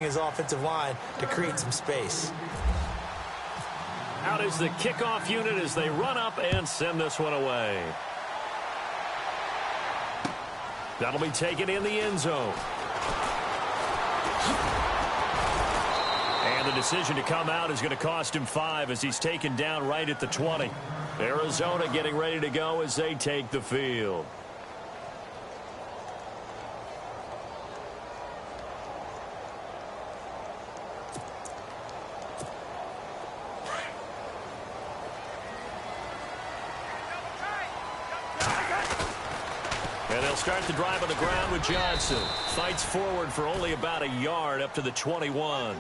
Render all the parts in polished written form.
his offensive line to create some space. Out is the kickoff unit as they run up and send this one away. That'll be taken in the end zone. And the decision to come out is going to cost him 5 as he's taken down right at the 20. Arizona getting ready to go as they take the field. And they'll start the drive on the ground with Johnson. Fights forward for only about a yard up to the 21.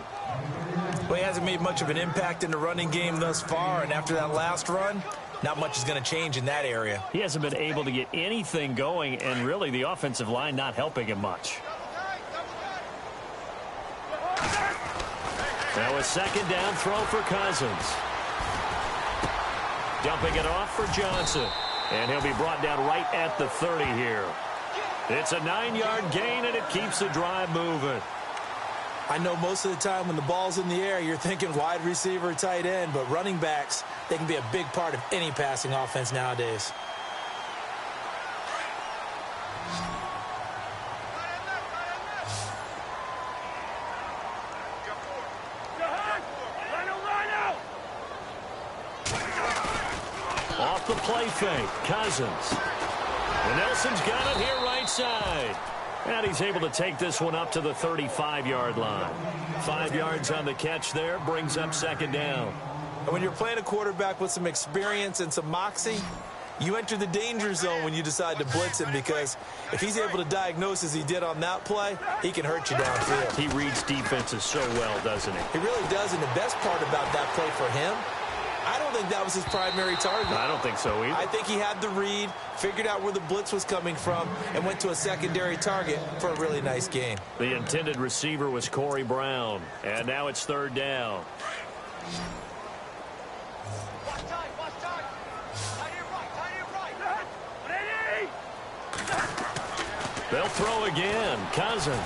Well, he hasn't made much of an impact in the running game thus far, and after that last run, not much is going to change in that area. He hasn't been able to get anything going, and really the offensive line not helping him much. Now a second down throw for Cousins. Dumping it off for Johnson. And he'll be brought down right at the 30 here. It's a 9-yard gain, and it keeps the drive moving. I know most of the time when the ball's in the air, you're thinking wide receiver, tight end, but running backs, they can be a big part of any passing offense nowadays. Off the play fake, Cousins. And Nelson's got it here right side. And he's able to take this one up to the 35-yard line. 5 yards on the catch there, brings up second down. And when you're playing a quarterback with some experience and some moxie, you enter the danger zone when you decide to blitz him, because if he's able to diagnose as he did on that play, he can hurt you downfield. He reads defenses so well, doesn't he? He really does, and the best part about that play for him, I don't think that was his primary target. I don't think so either. I think he had the read, figured out where the blitz was coming from, and went to a secondary target for a really nice gain. The intended receiver was Corey Brown, and now it's third down. They'll throw again. Cousins.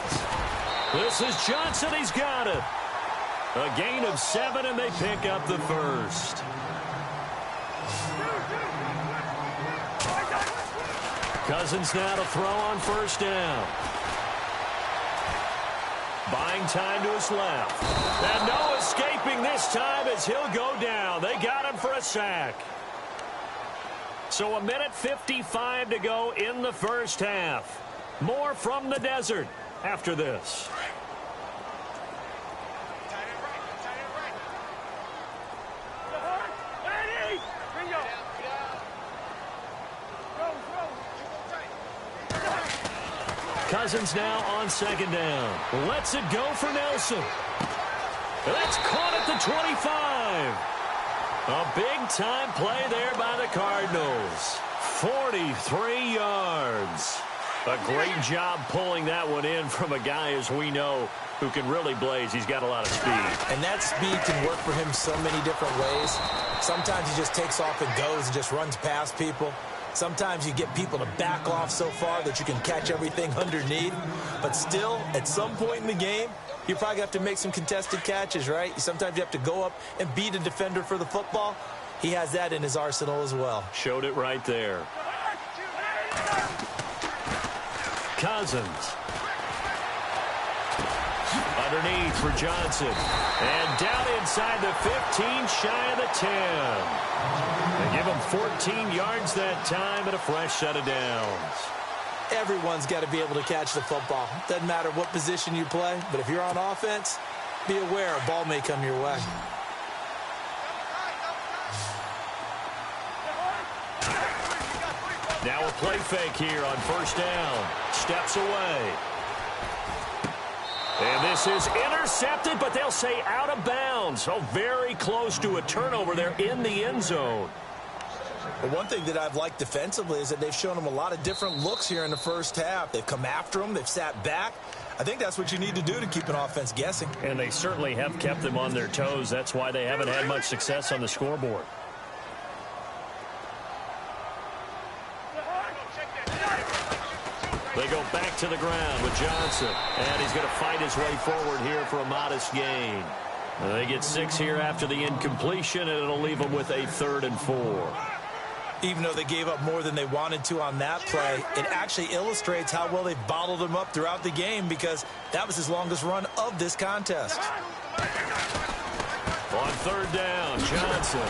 This is Johnson. He's got it. A gain of 7, and they pick up the first. Cousins now to throw on first down. Buying time to his left. And no escaping this time as he'll go down. They got him for a sack. So 1:55 to go in the first half. More from the desert after this. Cousins now on second down. Lets it go for Nelson. That's caught at the 25. A big-time play there by the Cardinals. 43 yards. A great job pulling that one in from a guy, as we know, who can really blaze. He's got a lot of speed. And that speed can work for him so many different ways. Sometimes he just takes off and goes and just runs past people. Sometimes you get people to back off so far that you can catch everything underneath. But still, at some point in the game, you probably have to make some contested catches, right? Sometimes you have to go up and beat a defender for the football. He has that in his arsenal as well. Showed it right there. Cousins. Underneath for Johnson. And down inside the 15, shy of the 10. They give him 14 yards that time and a fresh set of downs. Everyone's got to be able to catch the football. Doesn't matter what position you play, but if you're on offense, be aware a ball may come your way. Now a play fake here on first down. Steps away. And this is intercepted, but they'll say out of bounds. So very close to a turnover there in the end zone. But one thing that I've liked defensively is that they've shown them a lot of different looks here in the first half. They've come after them. They've sat back. I think that's what you need to do to keep an offense guessing. And they certainly have kept them on their toes. That's why they haven't had much success on the scoreboard. They go back to the ground with Johnson. And he's going to fight his way forward here for a modest gain. They get 6 here after the incompletion, and it'll leave them with a 3rd and 4. Even though they gave up more than they wanted to on that play, it actually illustrates how well they've bottled him up throughout the game, because that was his longest run of this contest. On 3rd down, Johnson.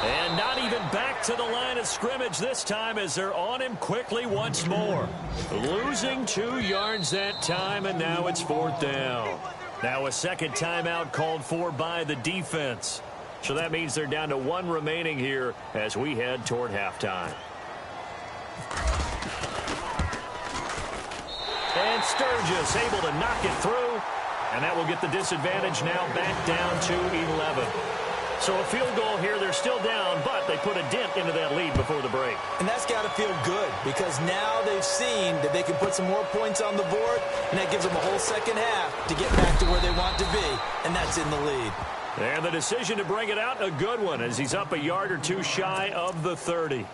And not even back to the line of scrimmage this time as they're on him quickly once more. Losing 2 yards that time, and now it's 4th down. Now a second timeout called for by the defense. So that means they're down to 1 remaining here as we head toward halftime. And Sturgis able to knock it through. And that will get the disadvantage now back down to 11. So a field goal here. They're still down, but they put a dent into that lead before the break. And that's got to feel good, because now they've seen that they can put some more points on the board, and that gives them a whole second half to get back to where they want to be, and that's in the lead. And the decision to bring it out, a good one, as he's up a yard or 2 shy of the 30.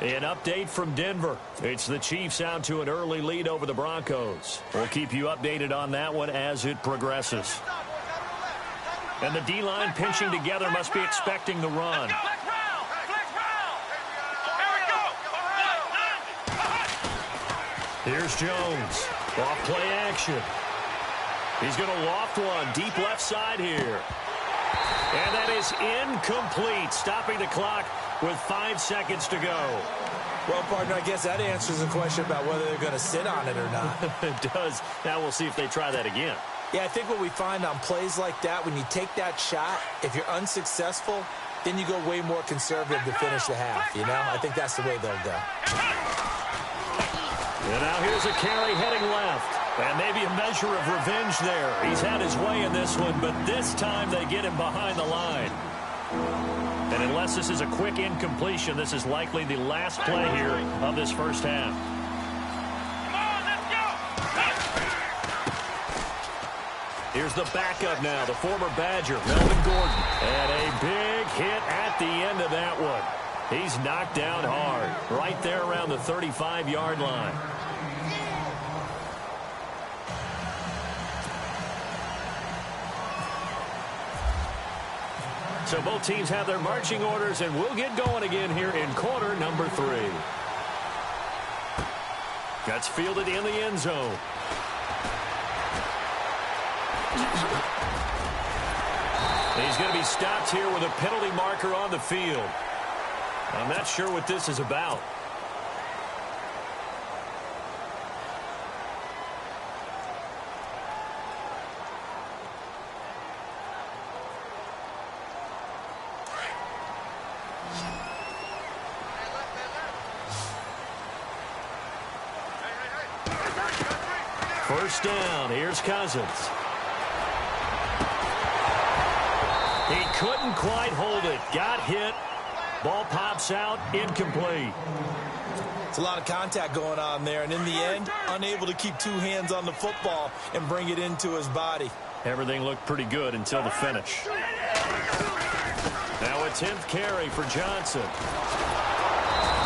An update from Denver. It's the Chiefs out to an early lead over the Broncos. We'll keep you updated on that one as it progresses. And the D-line pinching together, must be expecting the run. Here's Jones. Off play action. He's going to loft one deep left side here. And that is incomplete, stopping the clock with 5 seconds to go. Well, partner, I guess that answers the question about whether they're going to sit on it or not. It does. Now we'll see if they try that again. Yeah, I think what we find on plays like that, when you take that shot, if you're unsuccessful, then you go way more conservative to finish the half, you know? I think that's the way they'll go. And now here's a carry heading left. And maybe a measure of revenge there. He's had his way in this one, but this time they get him behind the line. And unless this is a quick incompletion, this is likely the last play here of this first half. Here's the backup now, the former Badger, Melvin Gordon. And a big hit at the end of that one. He's knocked down hard, right there around the 35-yard line. So both teams have their marching orders, and we'll get going again here in quarter number 3. That's fielded in the end zone. He's going to be stopped here with a penalty marker on the field. I'm not sure what this is about. First down, here's Cousins. He couldn't quite hold it. Got hit. Ball pops out, incomplete. It's a lot of contact going on there, and in the end, unable to keep 2 hands on the football and bring it into his body. Everything looked pretty good until the finish. Now a 10th carry for Johnson.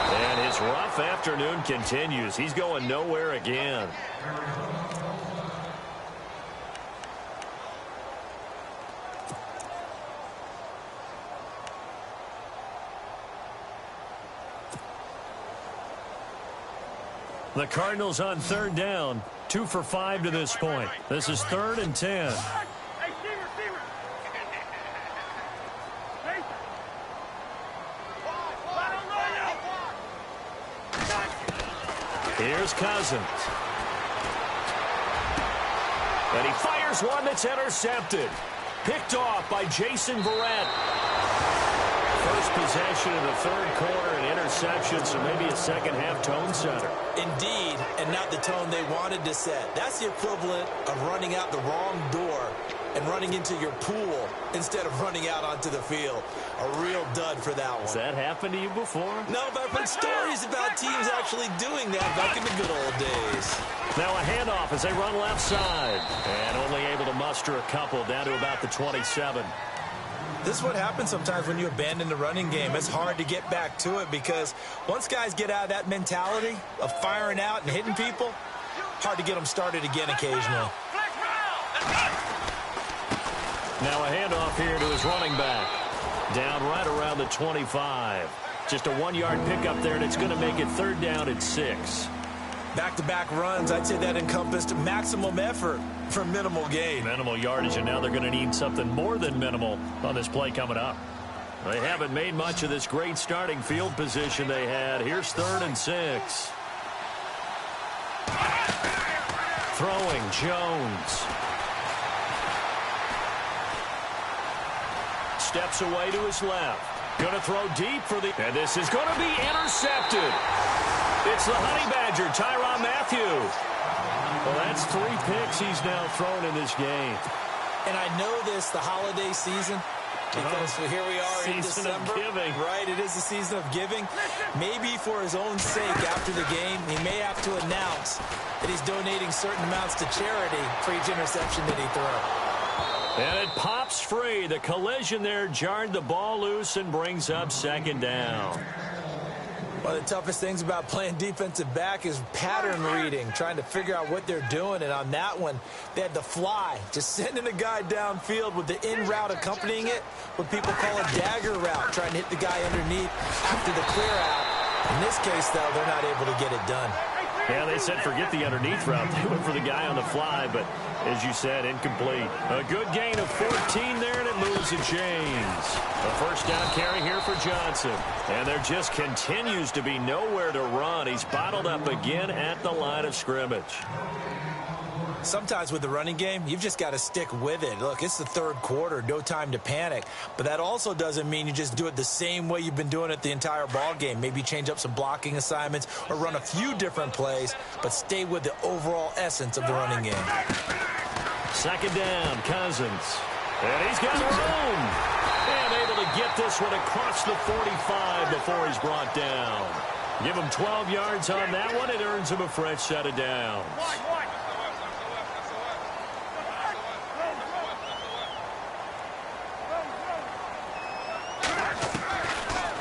And his rough afternoon continues. He's going nowhere again. The Cardinals on 3rd down, 2 for 5 to this point. This is 3rd and 10. Here's Cousins. And he fires one that's intercepted. Picked off by Jason Verrett. First possession of the 3rd quarter, an interception, so maybe a second-half tone setter. Indeed, and not the tone they wanted to set. That's the equivalent of running out the wrong door and running into your pool instead of running out onto the field. A real dud for that one. Has that happened to you before? No, but I've heard stories about teams actually doing that back in the good old days. Now a handoff as they run left side. And only able to muster a couple down to about the 27. This is what happens sometimes when you abandon the running game. It's hard to get back to it because once guys get out of that mentality of firing out and hitting people, hard to get them started again occasionally. Now a handoff here to his running back. Down right around the 25. Just a 1-yard pickup there, and it's going to make it 3rd down and 6. Back-to-back runs, I'd say that encompassed maximum effort for minimal gain. Minimal yardage, and now they're going to need something more than minimal on this play coming up. They haven't made much of this great starting field position they had. Here's 3rd and 6. Throwing, Jones. Steps away to his left. Going to throw deep for the... And this is going to be intercepted. It's the Honey Badger, Tyrann Mathieu. Well, that's 3 picks he's now thrown in this game. And I know this, the holiday season, because here we are in December. Season of giving. Right, it is the season of giving. Maybe for his own sake after the game, he may have to announce that he's donating certain amounts to charity for each interception that he throws. And it pops free. The collision there jarred the ball loose and brings up 2nd down. One of the toughest things about playing defensive back is pattern reading, trying to figure out what they're doing. And on that one, they had the fly, just sending a guy downfield with the in route accompanying it, what people call a dagger route, trying to hit the guy underneath after the clear out. In this case, though, they're not able to get it done. Yeah, they said forget the underneath route. They went for the guy on the fly, but as you said, incomplete. A good gain of 14 there, and it moves the chains. A 1st down carry here for Johnson. And there just continues to be nowhere to run. He's bottled up again at the line of scrimmage. Sometimes with the running game, you've just got to stick with it. Look, it's the 3rd quarter, no time to panic. But that also doesn't mean you just do it the same way you've been doing it the entire ball game. Maybe change up some blocking assignments or run a few different plays, but stay with the overall essence of the running game. 2nd down, Cousins. And he's got room. And able to get this one across the 45 before he's brought down. Give him 12 yards on that one. It earns him a fresh set of downs.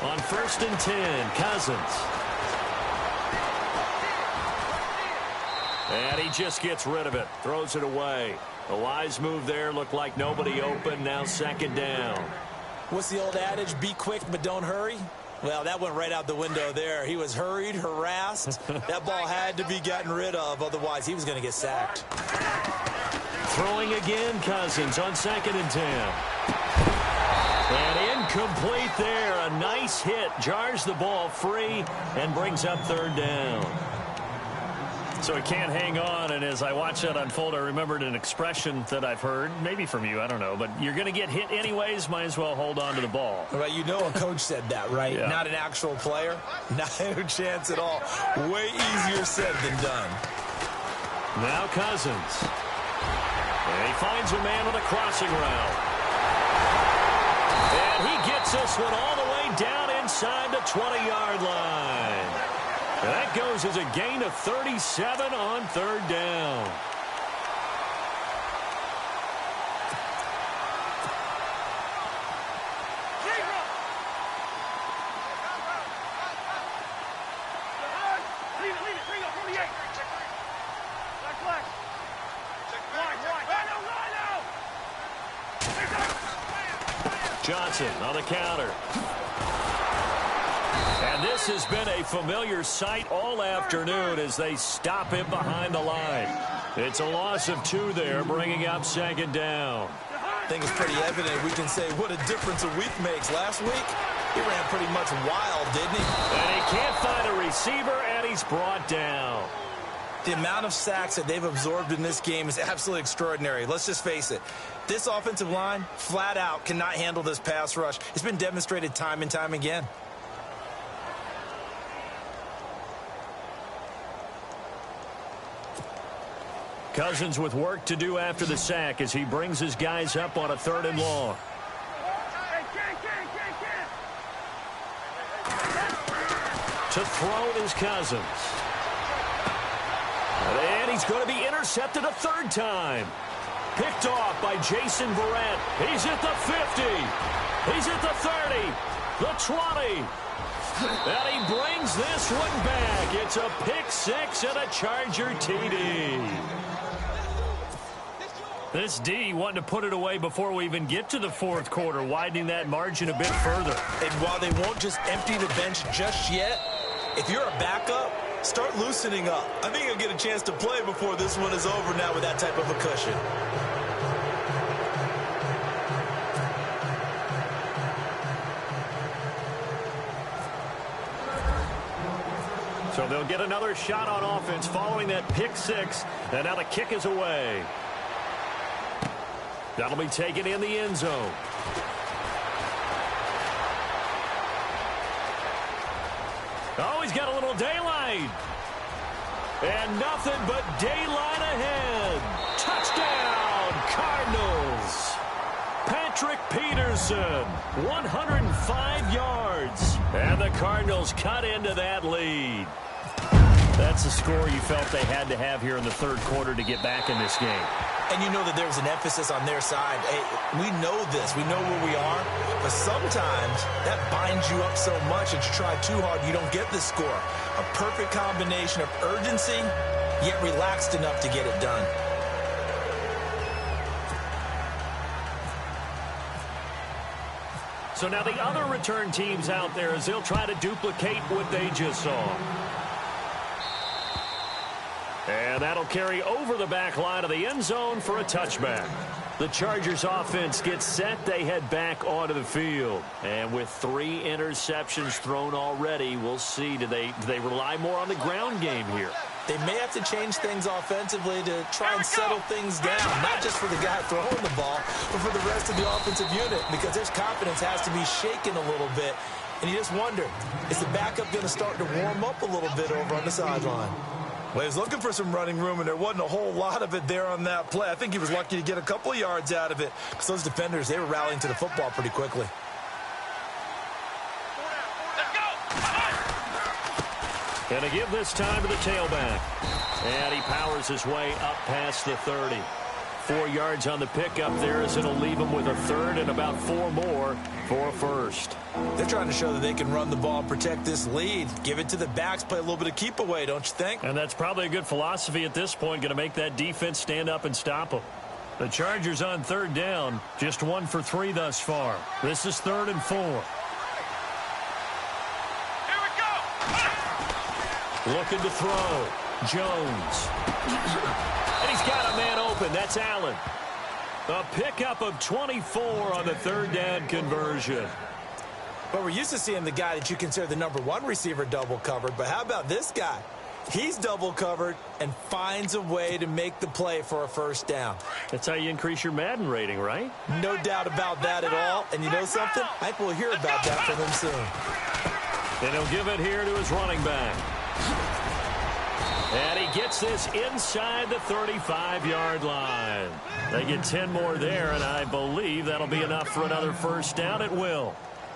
On 1st and 10, Cousins. And he just gets rid of it. Throws it away. A wise move there. Looked like nobody open. Now 2nd down. What's the old adage? Be quick, but don't hurry. Well, that went right out the window there. He was hurried, harassed. That ball had to be gotten rid of. Otherwise, he was going to get sacked. Throwing again, Cousins on 2nd and 10. And incomplete there. A nice hit. Jars the ball free and brings up 3rd down. So he can't hang on, and as I watched that unfold, I remembered an expression that I've heard, maybe from you, I don't know, but you're going to get hit anyways, might as well hold on to the ball. Well, you know a coach said that, right? Yeah. Not an actual player. No chance at all. Way easier said than done. Now Cousins. And he finds a man with a crossing route. And he gets this one all the way down inside the 20-yard line. And that goes as a gain of 37 on 3rd down. Johnson on the counter. And this has been a familiar sight all afternoon as they stop him behind the line. It's a loss of 2 there, bringing up 2nd down. I think it's pretty evident we can say what a difference a week makes. Last week, he ran pretty much wild, didn't he? And he can't find a receiver, and he's brought down. The amount of sacks that they've absorbed in this game is absolutely extraordinary. Let's just face it. This offensive line, flat out, cannot handle this pass rush. It's been demonstrated time and time again. Cousins with work to do after the sack as he brings his guys up on a 3rd and long. To throw is Cousins. And he's going to be intercepted a 3rd time. Picked off by Jason Verrett. He's at the 50. He's at the 30. the 20. And he brings this one back. It's a pick six and a Charger TD. This D wanting to put it away before we even get to the fourth quarter, widening that margin a bit further. And while they won't just empty the bench just yet, if you're a backup, start loosening up. I think you'll get a chance to play before this one is over now with that type of a cushion. So they'll get another shot on offense following that pick six. And now the kick is away. That'll be taken in the end zone. Oh, he's got a little daylight. And nothing but daylight ahead. Touchdown, Cardinals. Patrick Peterson, 105 yards. And the Cardinals cut into that lead. That's the score you felt they had to have here in the third quarter to get back in this game. And you know that there's an emphasis on their side. Hey, we know this. We know where we are. But sometimes that binds you up so much that you try too hard, you don't get the score. A perfect combination of urgency, yet relaxed enough to get it done. So now the other return teams out there as they'll try to duplicate what they just saw. And that'll carry over the back line of the end zone for a touchback. The Chargers offense gets set. They head back onto the field. And with 3 interceptions thrown already, we'll see. Do they rely more on the ground game here? They may have to change things offensively to try and settle things down, not just for the guy throwing the ball, but for the rest of the offensive unit, because their confidence has to be shaken a little bit. And you just wonder, is the backup going to start to warm up a little bit over on the sideline? Well, he was looking for some running room, and there wasn't a whole lot of it there on that play. I think he was lucky to get a couple of yards out of it, because those defenders, they were rallying to the football pretty quickly. Gonna give this time to the tailback. And he powers his way up past the 30. 4 yards on the pickup there as it'll leave him with a third and about 4 more for a first. They're trying to show that they can run the ball and protect this lead. Give it to the backs, play a little bit of keep away, don't you think? And that's probably a good philosophy at this point, going to make that defense stand up and stop them. The Chargers on third down, just 1 for 3 thus far. This is 3rd and 4. Looking to throw. Jones. And he's got a man open. That's Allen. A pickup of 24 on the 3rd down conversion. But we're used to seeing the guy that you consider the #1 receiver double covered. But how about this guy? He's double covered and finds a way to make the play for a first down. That's how you increase your Madden rating, right? No doubt about that at all. And you know something? I think we'll hear about that from him soon. And he'll give it here to his running back. And he gets this inside the 35-yard line. They get 10 more there, and I believe that'll be enough for another first down. It will.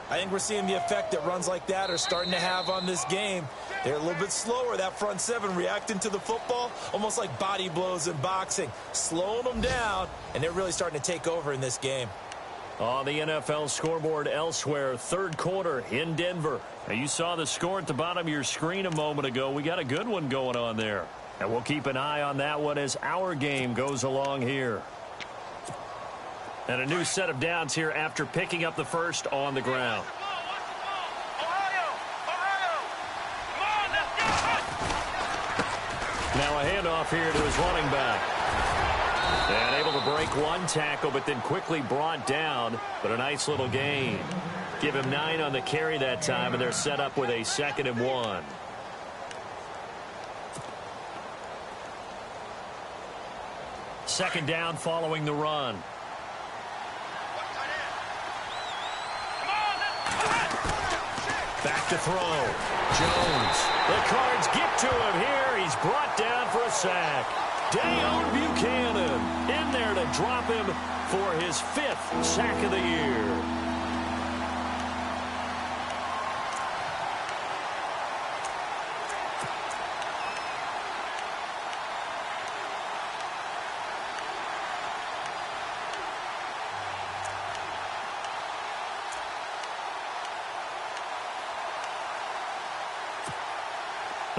I think we're seeing the effect that runs like that are starting to have on this game. They're a little bit slower, that front 7, reacting to the football, almost like body blows in boxing, slowing them down, and they're really starting to take over in this game. On the NFL scoreboard elsewhere, 3rd quarter in Denver. Now, you saw the score at the bottom of your screen a moment ago. We got a good one going on there. And we'll keep an eye on that one as our game goes along here. And a new set of downs here after picking up the first on the ground. Now a handoff here to his running back. And able to break 1 tackle, but then quickly brought down. But a nice little gain. Give him 9 on the carry that time, and they're set up with a 2nd and 1. Second down following the run. Back to throw. Jones. The Cards get to him here. He's brought down for a sack. Dayon Buchanan in there to drop him for his 5th sack of the year.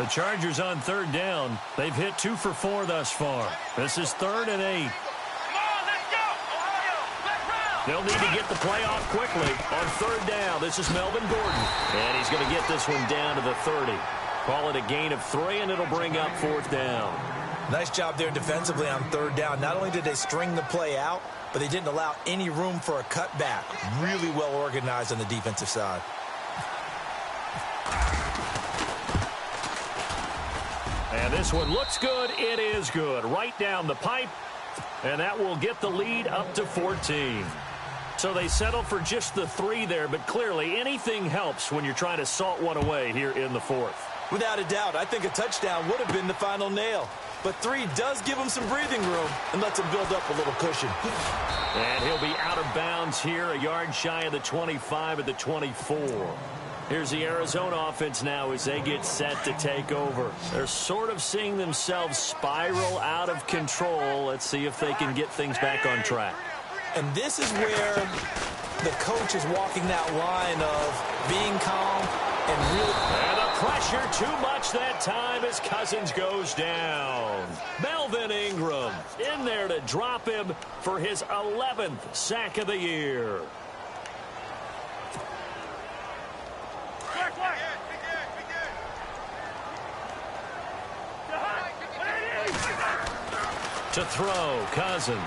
The Chargers on third down. They've hit 2 for 4 thus far. This is 3rd and 8. They'll need to get the play off quickly on third down. This is Melvin Gordon. And he's going to get this one down to the 30. Call it a gain of 3, and it'll bring up 4th down. Nice job there defensively on third down. Not only did they string the play out, but they didn't allow any room for a cutback. Really well organized on the defensive side. And this one looks good. It is good. Right down the pipe. And that will get the lead up to 14. So they settle for just the 3 there, but clearly anything helps when you're trying to salt one away here in the 4th. Without a doubt, I think a touchdown would have been the final nail. But 3 does give him some breathing room and lets him build up a little cushion. And he'll be out of bounds here, a yard shy of the 25 at the 24. Here's the Arizona offense now as they get set to take over. They're sort of seeing themselves spiral out of control. Let's see if they can get things back on track. And this is where the coach is walking that line of being calm and really... And the pressure too much that time as Cousins goes down. Melvin Ingram in there to drop him for his 11th sack of the year. To throw, Cousins.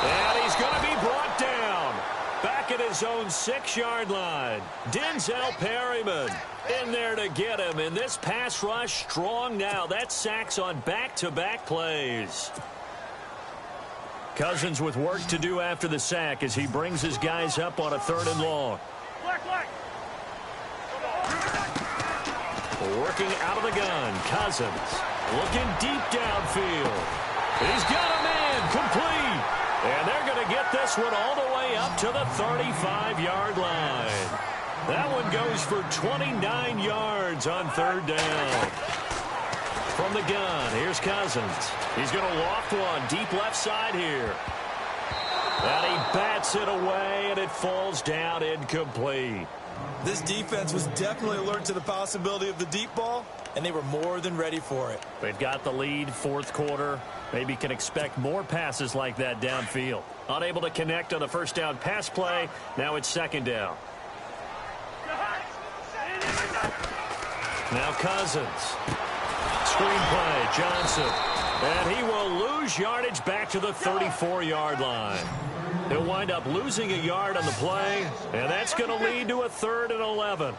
And he's going to be brought down. Back at his own 6-yard line. Denzel Perryman in there to get him. And this pass rush strong now. That's sacks on back-to-back plays. Cousins with work to do after the sack as he brings his guys up on a 3rd and long. Working out of the gun, Cousins looking deep downfield. He's got a man complete. And they're going to get this one all the way up to the 35-yard line. That one goes for 29 yards on 3rd down. From the gun, here's Cousins. He's going to loft one deep left side here. And he bats it away, and it falls down incomplete. This defense was definitely alert to the possibility of the deep ball, and they were more than ready for it. They've got the lead, 4th quarter. Maybe can expect more passes like that downfield. Unable to connect on the first down pass play. Now it's 2nd down. Now Cousins. Screenplay, Johnson. And he will lose yardage back to the 34-yard line. He'll wind up losing a yard on the play, and that's going to lead to a 3rd and 11.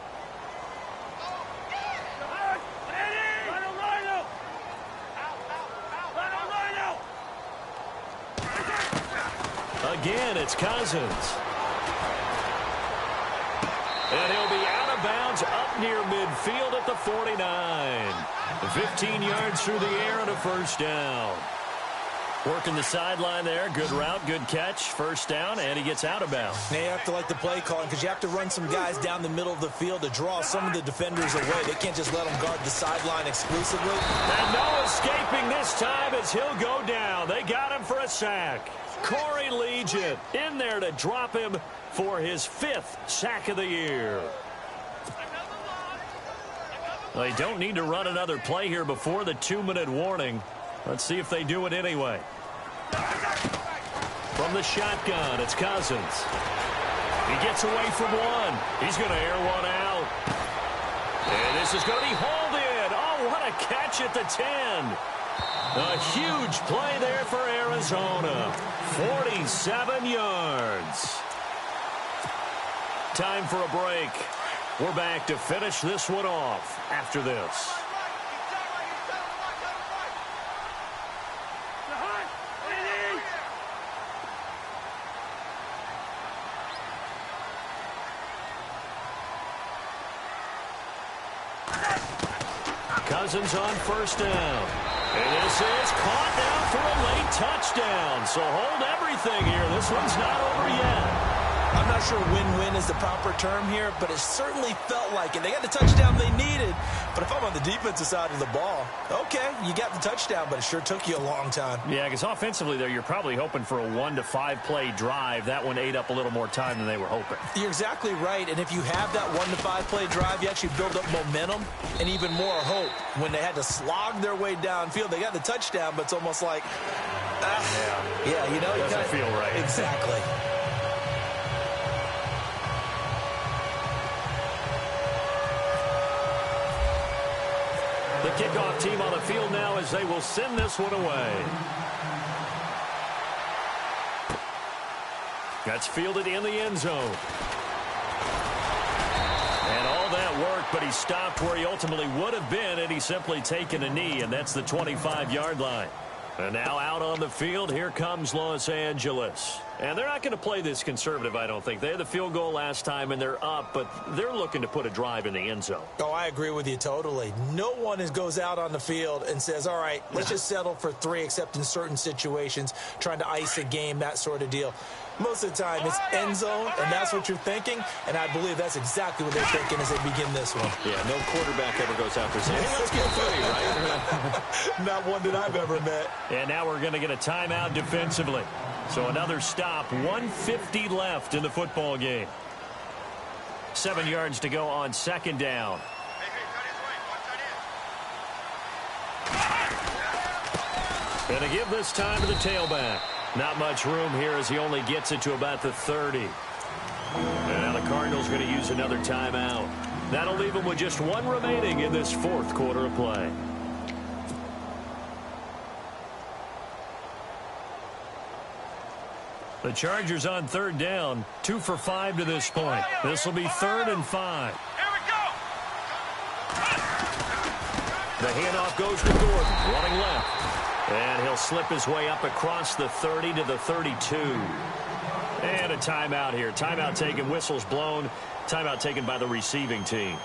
Again, it's Cousins. And he'll be out of bounds up near midfield at the 49. 15 yards through the air and a 1st down. Working the sideline there. Good route, good catch. 1st down, and he gets out of bounds. Now you have to like the play calling because you have to run some guys down the middle of the field to draw some of the defenders away. They can't just let them guard the sideline exclusively. And no escaping this time as he'll go down. They got him for a sack. Corey Legion in there to drop him for his 5th sack of the year. They don't need to run another play here before the 2-minute warning. Let's see if they do it anyway. From the shotgun, it's Cousins. He gets away from one. He's going to air one out. And this is going to be hauled in. Oh, what a catch at the 10. A huge play there for Arizona. 47 yards. Time for a break. We're back to finish this one off after this. Cousins on 1st down. And this is caught now for a late touchdown. So hold everything here. This one's not over yet. I'm I'm not sure win-win is the proper term here, but it certainly felt like it. They got the touchdown they needed, but if I'm on the defensive side of the ball, okay, you got the touchdown, but it sure took you a long time. Yeah, because offensively there, you're probably hoping for a 1 to 5 play drive. That one ate up a little more time than they were hoping. You're exactly right, and if you have that 1 to 5 play drive, you actually build up momentum and even more hope. When they had to slog their way downfield, they got the touchdown, but it's almost like, yeah, you know, doesn't feel right. Exactly. The kickoff team on the field now as they will send this one away. That's fielded in the end zone. And all that worked, but he stopped where he ultimately would have been had he simply taken a knee, and that's the 25-yard line. And now out on the field, here comes Los Angeles. And they're not going to play this conservative, I don't think. They had the field goal last time, and they're up, but they're looking to put a drive in the end zone. Oh, I agree with you totally. No one goes out on the field and says, all right, let's just settle for 3, except in certain situations, trying to ice a game, that sort of deal. Most of the time, it's end zone, and that's what you're thinking, and I believe that's exactly what they're thinking as they begin this one. Yeah, no quarterback ever goes out there saying, hey, let's get 3, right? Not one that I've ever met. And now we're going to get a timeout defensively. So another stop, 1:50 left in the football game. 7 yards to go on second down. And to give this time to the tailback. Not much room here as he only gets it to about the 30. And now the Cardinals going to use another timeout. That'll leave them with just 1 remaining in this 4th quarter of play. The Chargers on 3rd down, 2 for 5 to this point. This will be 3rd and 5. Here we go. The handoff goes to Gordon, running left. And he'll slip his way up across the 30 to the 32. And a timeout here. Timeout taken, whistles blown. Timeout taken by the receiving team.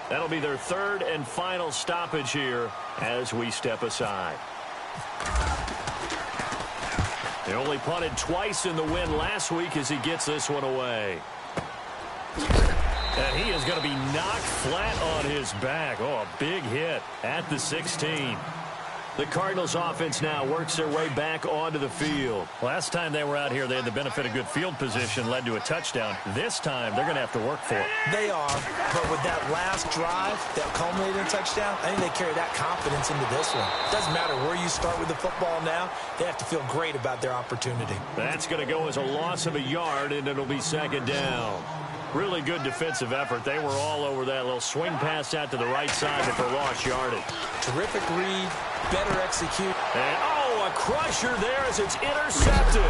That'll be their 3rd and final stoppage here as we step aside. They only punted twice in the win last week as he gets this one away. And he is going to be knocked flat on his back. Oh, a big hit at the 16. The Cardinals offense now works their way back onto the field. Last time they were out here, they had the benefit of good field position, led to a touchdown. This time, they're going to have to work for it. They are, but with that last drive that culminated in a touchdown, I think they carry that confidence into this one. It doesn't matter where you start with the football now. They have to feel great about their opportunity. That's going to go as a loss of a yard, and it'll be 2nd down. Really good defensive effort. They were all over that little swing pass out to the right side, but for lost yardage. Terrific read, better execute. And, a crusher there as it's intercepted.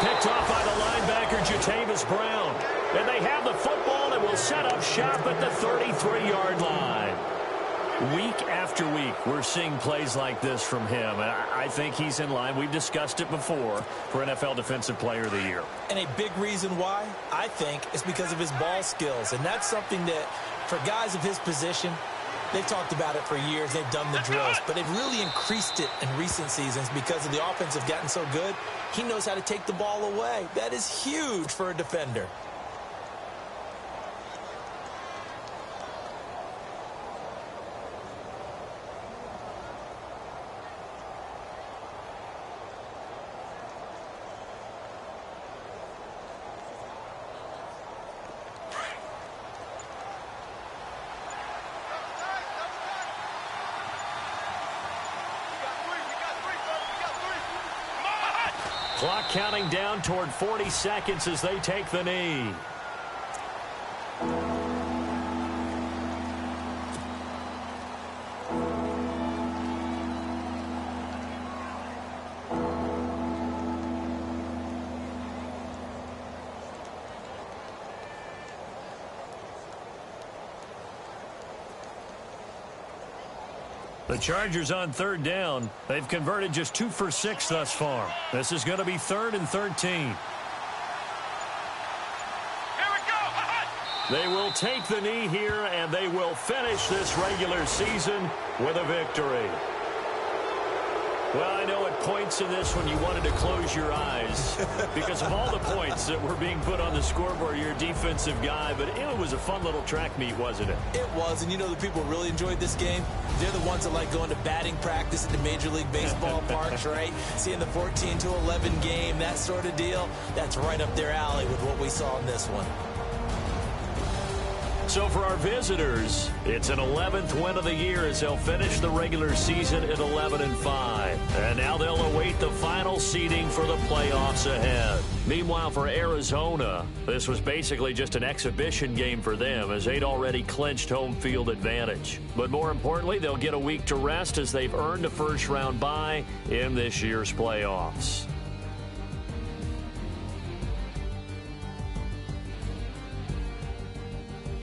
Picked off by the linebacker, Jatavis Brown. And they have the football and will set up shop at the 33-yard line. Week after week, we're seeing plays like this from him. And I think he's in line. We've discussed it before for NFL Defensive Player of the Year. And a big reason why, I think, is because of his ball skills. And that's something that, for guys of his position, they've talked about it for years. They've done the drills. But they've really increased it in recent seasons because of the offense have gotten so good. He knows how to take the ball away. That is huge for a defender. Clock counting down toward 40 seconds as they take the knee. The Chargers on 3rd down. They've converted just 2 for 6 thus far. This is going to be 3rd and 13. Here we go. They will take the knee here, and they will finish this regular season with a victory. Well, I know at points in this one you wanted to close your eyes because of all the points that were being put on the scoreboard. You're a defensive guy, but it was a fun little track meet, wasn't it? It was, and you know the people who really enjoyed this game? They're the ones that like going to batting practice at the Major League Baseball parks, right? Seeing the 14-11 game, that sort of deal. That's right up their alley with what we saw in this one. So for our visitors, it's an 11th win of the year as they'll finish the regular season at 11-5. And now they'll await the final seeding for the playoffs ahead. Meanwhile, for Arizona, this was basically just an exhibition game for them as they'd already clinched home field advantage. But more importantly, they'll get a week to rest as they've earned a first-round bye in this year's playoffs.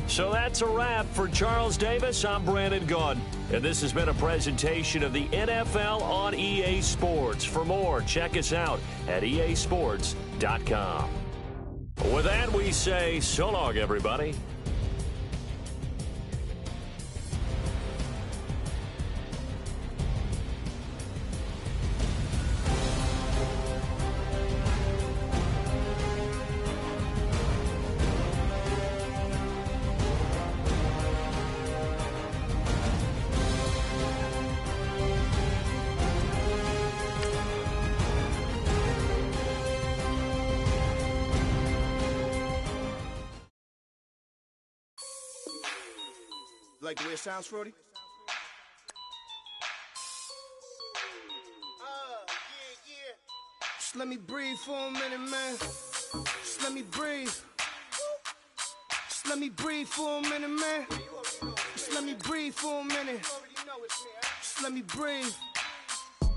So that's a wrap. For Charles Davis, I'm Brandon Gaudin. And this has been a presentation of the NFL on EA Sports. For more, check us out at easports.com. With that, we say so long, everybody. Like the way it sounds, Frody? Yeah. Just let me breathe for a minute, man. Just let me breathe. Just let me breathe for a minute, man. Just let me breathe for a minute. Just let me breathe.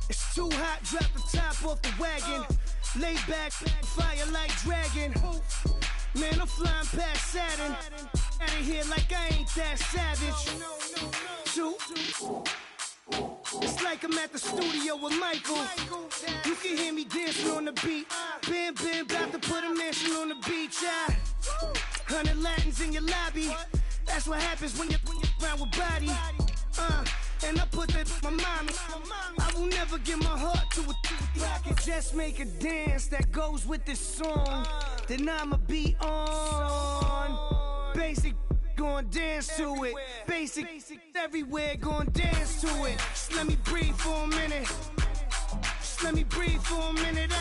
It's too hot, drop the top off the wagon. Lay back, fire like dragon. Man, I'm flying past Saturn. Out of here like I ain't that savage. Two. It's like I'm at the studio with Michael. You can hear me dancing on the beat. Bam, about to put a mansion on the beach. 100 Latins in your lobby. That's what happens when you're around with body. And I put that on my mommy. I will never give my heart to a I can just make a dance that goes with this song. Then I'ma be on. Basic, gon' dance to it. Basic, everywhere, gon' dance to it. Just let me breathe for a minute. Just let me breathe for a minute.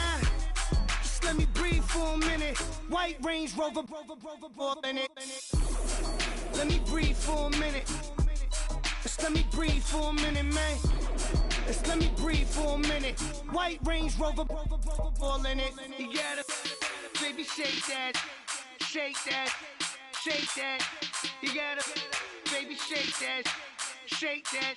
Just let me breathe for a minute. White Range Rover, in it. Let me breathe for a minute. Just let me breathe for a minute, man. Just let me breathe for a minute. White Range Rover, all in it. You gotta, baby, shake that, shake that, shake that. You gotta, baby, shake that, shake that.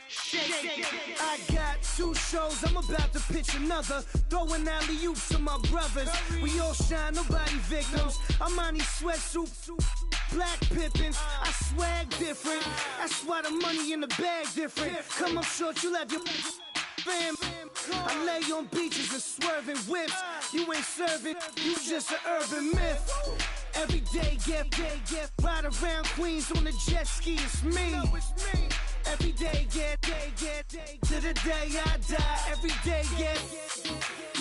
Shake it. I got 2 shows, I'm about to pitch another. Throwing alley-oops to my brothers. We all shine, nobody victims. I'm on these sweatsuits, black pippins. I swag different. That's why the money in the bag different. Come up short, you have your fam. I lay on beaches and swerving whips. You ain't serving, you just an urban myth. Every day, get ride around Queens on the jet ski. It's me. Every day, get to the day I die. Every day, get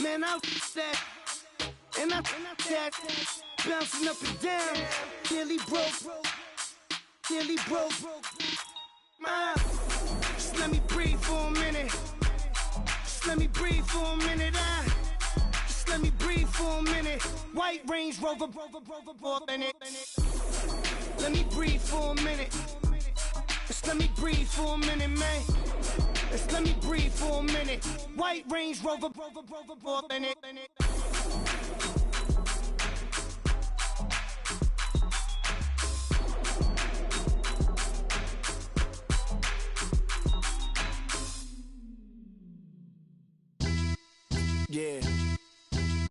man, I that and I that bouncing up and down. Nearly broke. Just let me breathe for a minute. Just let me breathe for a minute. Just let me breathe for a minute. White Range Rover, in it. Let me breathe for a minute. Just let me breathe for a minute, man. Just let me breathe for a minute. White Range Rover, in it. Yeah,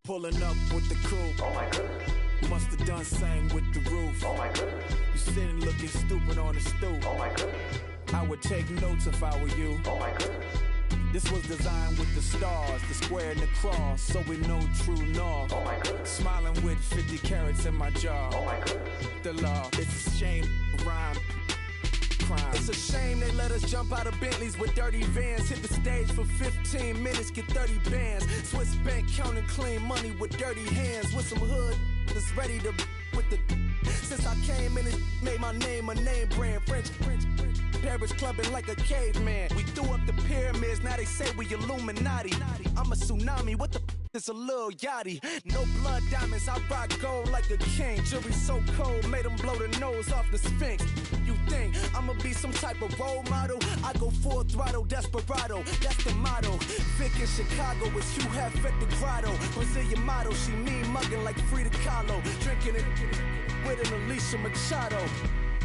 pulling up with the crew. Oh my goodness. Must have done same with the roof. Oh my goodness. You sitting looking stupid on the stoop. Oh my goodness. I would take notes if I were you. Oh my goodness. This was designed with the stars, the square and the cross, so we know true north. Oh my goodness. Smiling with 50 carats in my jaw. Oh my goodness. The law, it's a shame, rhyme. It's a shame they let us jump out of Bentleys with dirty vans. Hit the stage for 15 minutes, get 30 bands. Swiss bank counting clean money with dirty hands. With some hood that's ready to with the. Since I came in, it made my name a name brand. French. Paris clubbing like a caveman. We threw up the pyramids, now they say we Illuminati. I'm a tsunami, what the is a little yachty. No blood diamonds, I rock gold like a king. Jury so cold, made them blow the nose off the Sphinx. You think I'ma be some type of role model? I go full throttle, desperado, that's the motto. Vic in Chicago is Hugh Hef at the grotto. Brazilian model, she mean mugging like Frida Kahlo. Drinking it with an Alicia Machado.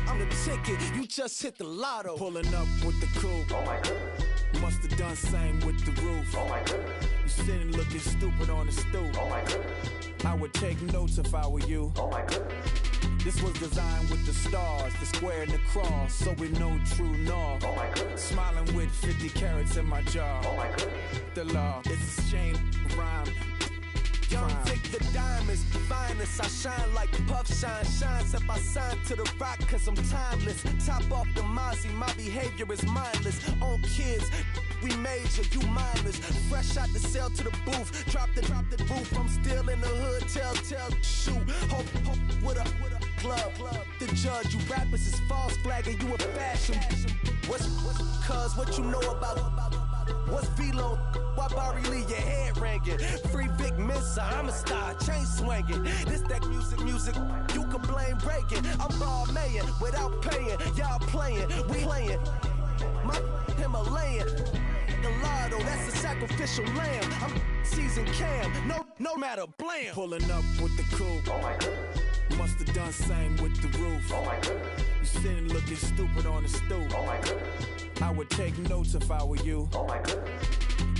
I'm the ticket, you just hit the lotto. Pulling up with the coupe. Oh my goodness. Must have done same with the roof. Oh my goodness. You sitting looking stupid on the stoop. Oh my goodness. I would take notes if I were you. Oh my goodness. This was designed with the stars, the square and the cross, so we know true north. Oh my goodness. Smiling with 50 carats in my jaw. Oh my goodness. The law, it's a shame, rhyme. Young Vic, the diamonds, finest. I shine like puff shine, shines if I sign to the rock, cause I'm timeless. Top off the Mozzie, my behavior is mindless. On kids, we major, you mindless. Fresh out the cell to the booth, drop the roof. I'm still in the hood, tell, shoot. Hope with a club. The judge, you rappers is false flagging, you a fashion. What's cuz, what you know about? What's Velo? Why Barry Lee, your head ringing? Free Vic Mensa, I'm a star, chain swinging. This that music, you can blame Reagan. I'm ball mayin' without paying, y'all playing, we playing. My Himalayan, Gallardo, that's a sacrificial lamb. I'm seasoned cam, no matter, blam. Pulling up with the coupe. Oh my goodness. Must have done same with the roof. Oh my goodness. You sitting looking stupid on the stoop. Oh my goodness. I would take notes if I were you. Oh my goodness.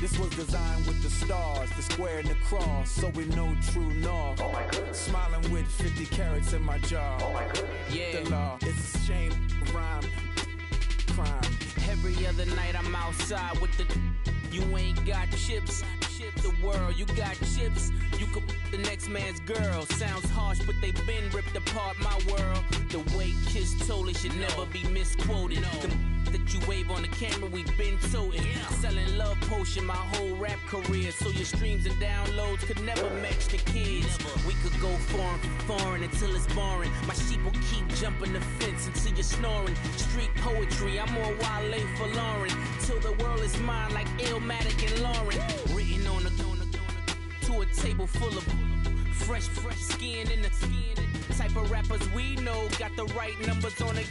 This was designed with the stars, the square and the cross, so we know true north. Oh my goodness. Smiling with 50 carats in my jaw. Oh my goodness. The law, it's a shame, rhyme, crime. Every other night I'm outside with the. You ain't got chips. The world, you got chips. You could the next man's girl. Sounds harsh, but they been ripped apart my world. The way Kiss told it should never be misquoted. The that you wave on the camera, we been toting. Selling love potion my whole rap career. So your streams and downloads could never match the kids. We could go foreign until it's boring. My sheep will keep jumping the fence until you're snoring. Street poetry, I'm more Wale for Lauren. Till the world is mine like Illmatic and Lauren. Written on a to a table full of fresh skin in the type of rappers we know. Got the right numbers on it.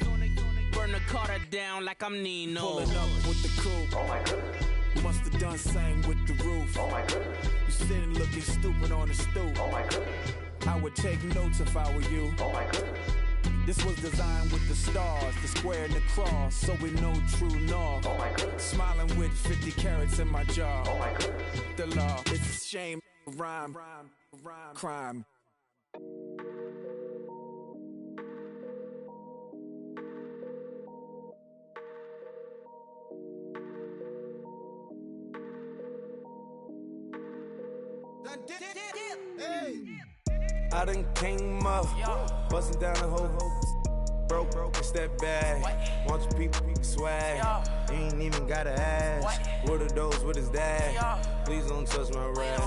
Burn the Carter down like I'm Nino. Pulling up with the coupe. Oh my goodness. Must have done same with the roof. Oh my goodness. You sitting looking stupid on the stoop. Oh my goodness. I would take notes if I were you. Oh my goodness. This was designed with the stars, the square and the cross, so we know true north. Oh my goodness. Smiling with 50 carats in my jaw. Oh my goodness. The law, it's a shame, rhyme, crime. I done came up, bustin' down the whole broke, it's that bag. Want your people swag, you ain't even gotta ask. What are those, what is that? Please don't touch my rap,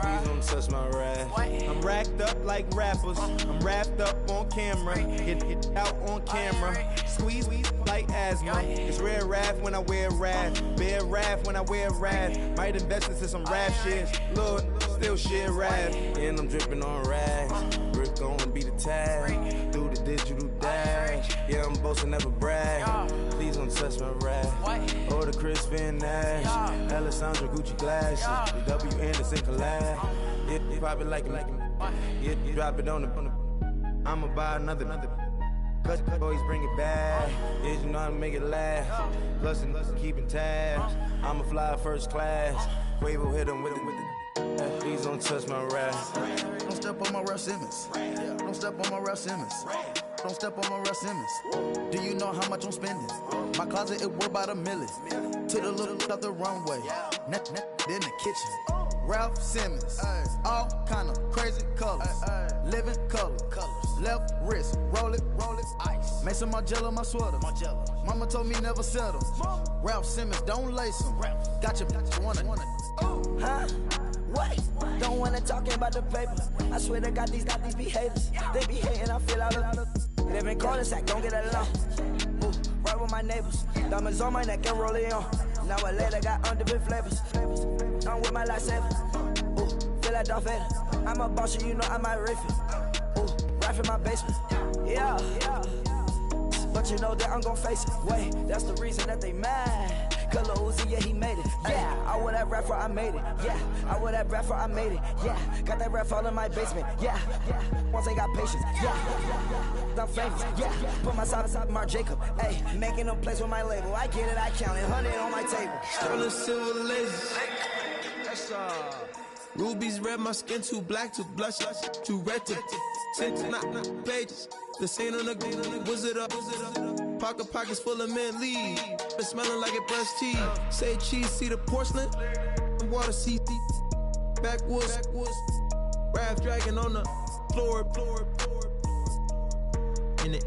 please don't touch my rap. I'm racked up like rappers, I'm wrapped up on camera. Hit out on camera, squeeze like asthma. It's rare wrath when I wear wrath, bare wrath when I wear wrath. Might invest into some rap shit, Lord, still shit rap. And I'm dripping on rags, Rick gon' be the tag, through the digital dash. Yeah, I'm boasting, never brag. Please don't touch my rap. Or the Chris Van Nash, Alessandra Gucci glasses, the W Anderson collab. Yeah, you pop it like it. Yeah, you drop it on the. I'ma buy another. Cause boys bring it back. Yeah, you know how to make it last. Plus and keeping tabs. I'ma fly first class. Quavo hit him with it. Please don't touch my rap. Don't step on my Russ Simmons. Don't step on my Russ Simmons. Don't step on my Russ Simmons. Do you know how much I'm spending? My closet, it worth about $1 million. To the little out the runway. In the kitchen. Ralph Simmons. All kind of crazy colors. Living color. Left wrist, roll it, ice. Mason Margiela, my sweater. Mama told me never settle. Ralph Simmons, don't lace him. Got your wanna. Huh? What? Don't wanna talk about the paper. I swear to God, these be haters. They be hating, I feel all of live in cul-de-sac, don't get along. Right with my neighbors. Diamonds on my neck and roll it on. Now I later got underbit flavors. I'm with my lifesaver. Feel like Darth Vader. I'm a boss, you know I might riff it. Right in my basement. Yeah. But you know that I'm gon' face it. Wait, that's the reason that they mad. Color Uzi, yeah, he made it. Yeah, I would that rapper, I made it. Yeah, I would that rapper, I made it. Yeah, got that rap all in my basement. Yeah, once I got patience. Yeah, I'm famous. Yeah, put myself inside Marc Jacob. Hey, making a place with my label. I get it, I count it. 100 on my table. Sterling silver lasers. That's rubies red, my skin too black to blush, too red to tint, not pages. The stain on the wizard up. Pockets full of mint leaves. It's smelling like it brushed teeth. Say cheese, see the porcelain. Water, see backwoods. Raft dragging on the floor. In it.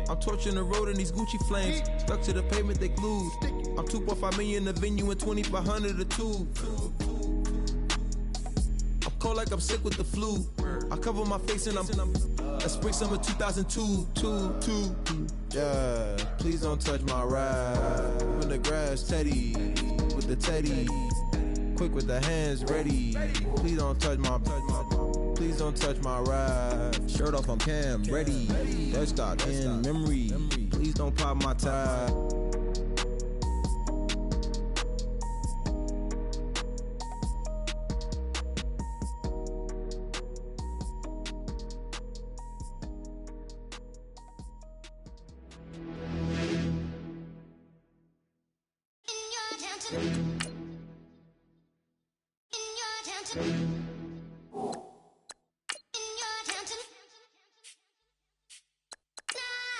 I'm torching the road in these Gucci flames. Stuck to the pavement, they glued. I'm 2.5 million in the venue and 2,500 a tube. I'm cold like I'm sick with the flu. I cover my face and I'm spring summer 2002. Yeah, please don't touch my ride. In the grass, Teddy, with the Teddy. Quick with the hands ready. Please don't touch my ride. Shirt off on cam, ready. Desktop in memory. Please don't pop my tie.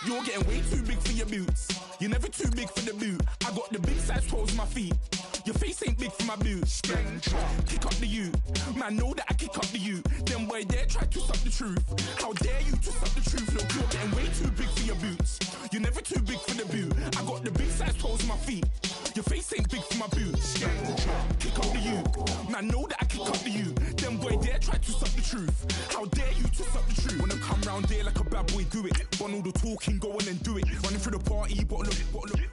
You're getting way too big for your boots. You're never too big for the boot. I got the big size toes on my feet. Your face ain't big for my boots. Kick up the you. Man, know that I kick up the you. Then boy dare try to suck the truth. How dare you to suck the truth? Look, you're getting way too big for your boots. You're never too big for the boot. I got the big size toes on my feet. Your face ain't big for my boots. Kick up the you. Man, know that I kick up the you. Then boy dare try to suck the truth. How dare you to suck the truth? When I come round there like a bad boy, do it. Want all the talking, go on and do it. Running through the party, bottle of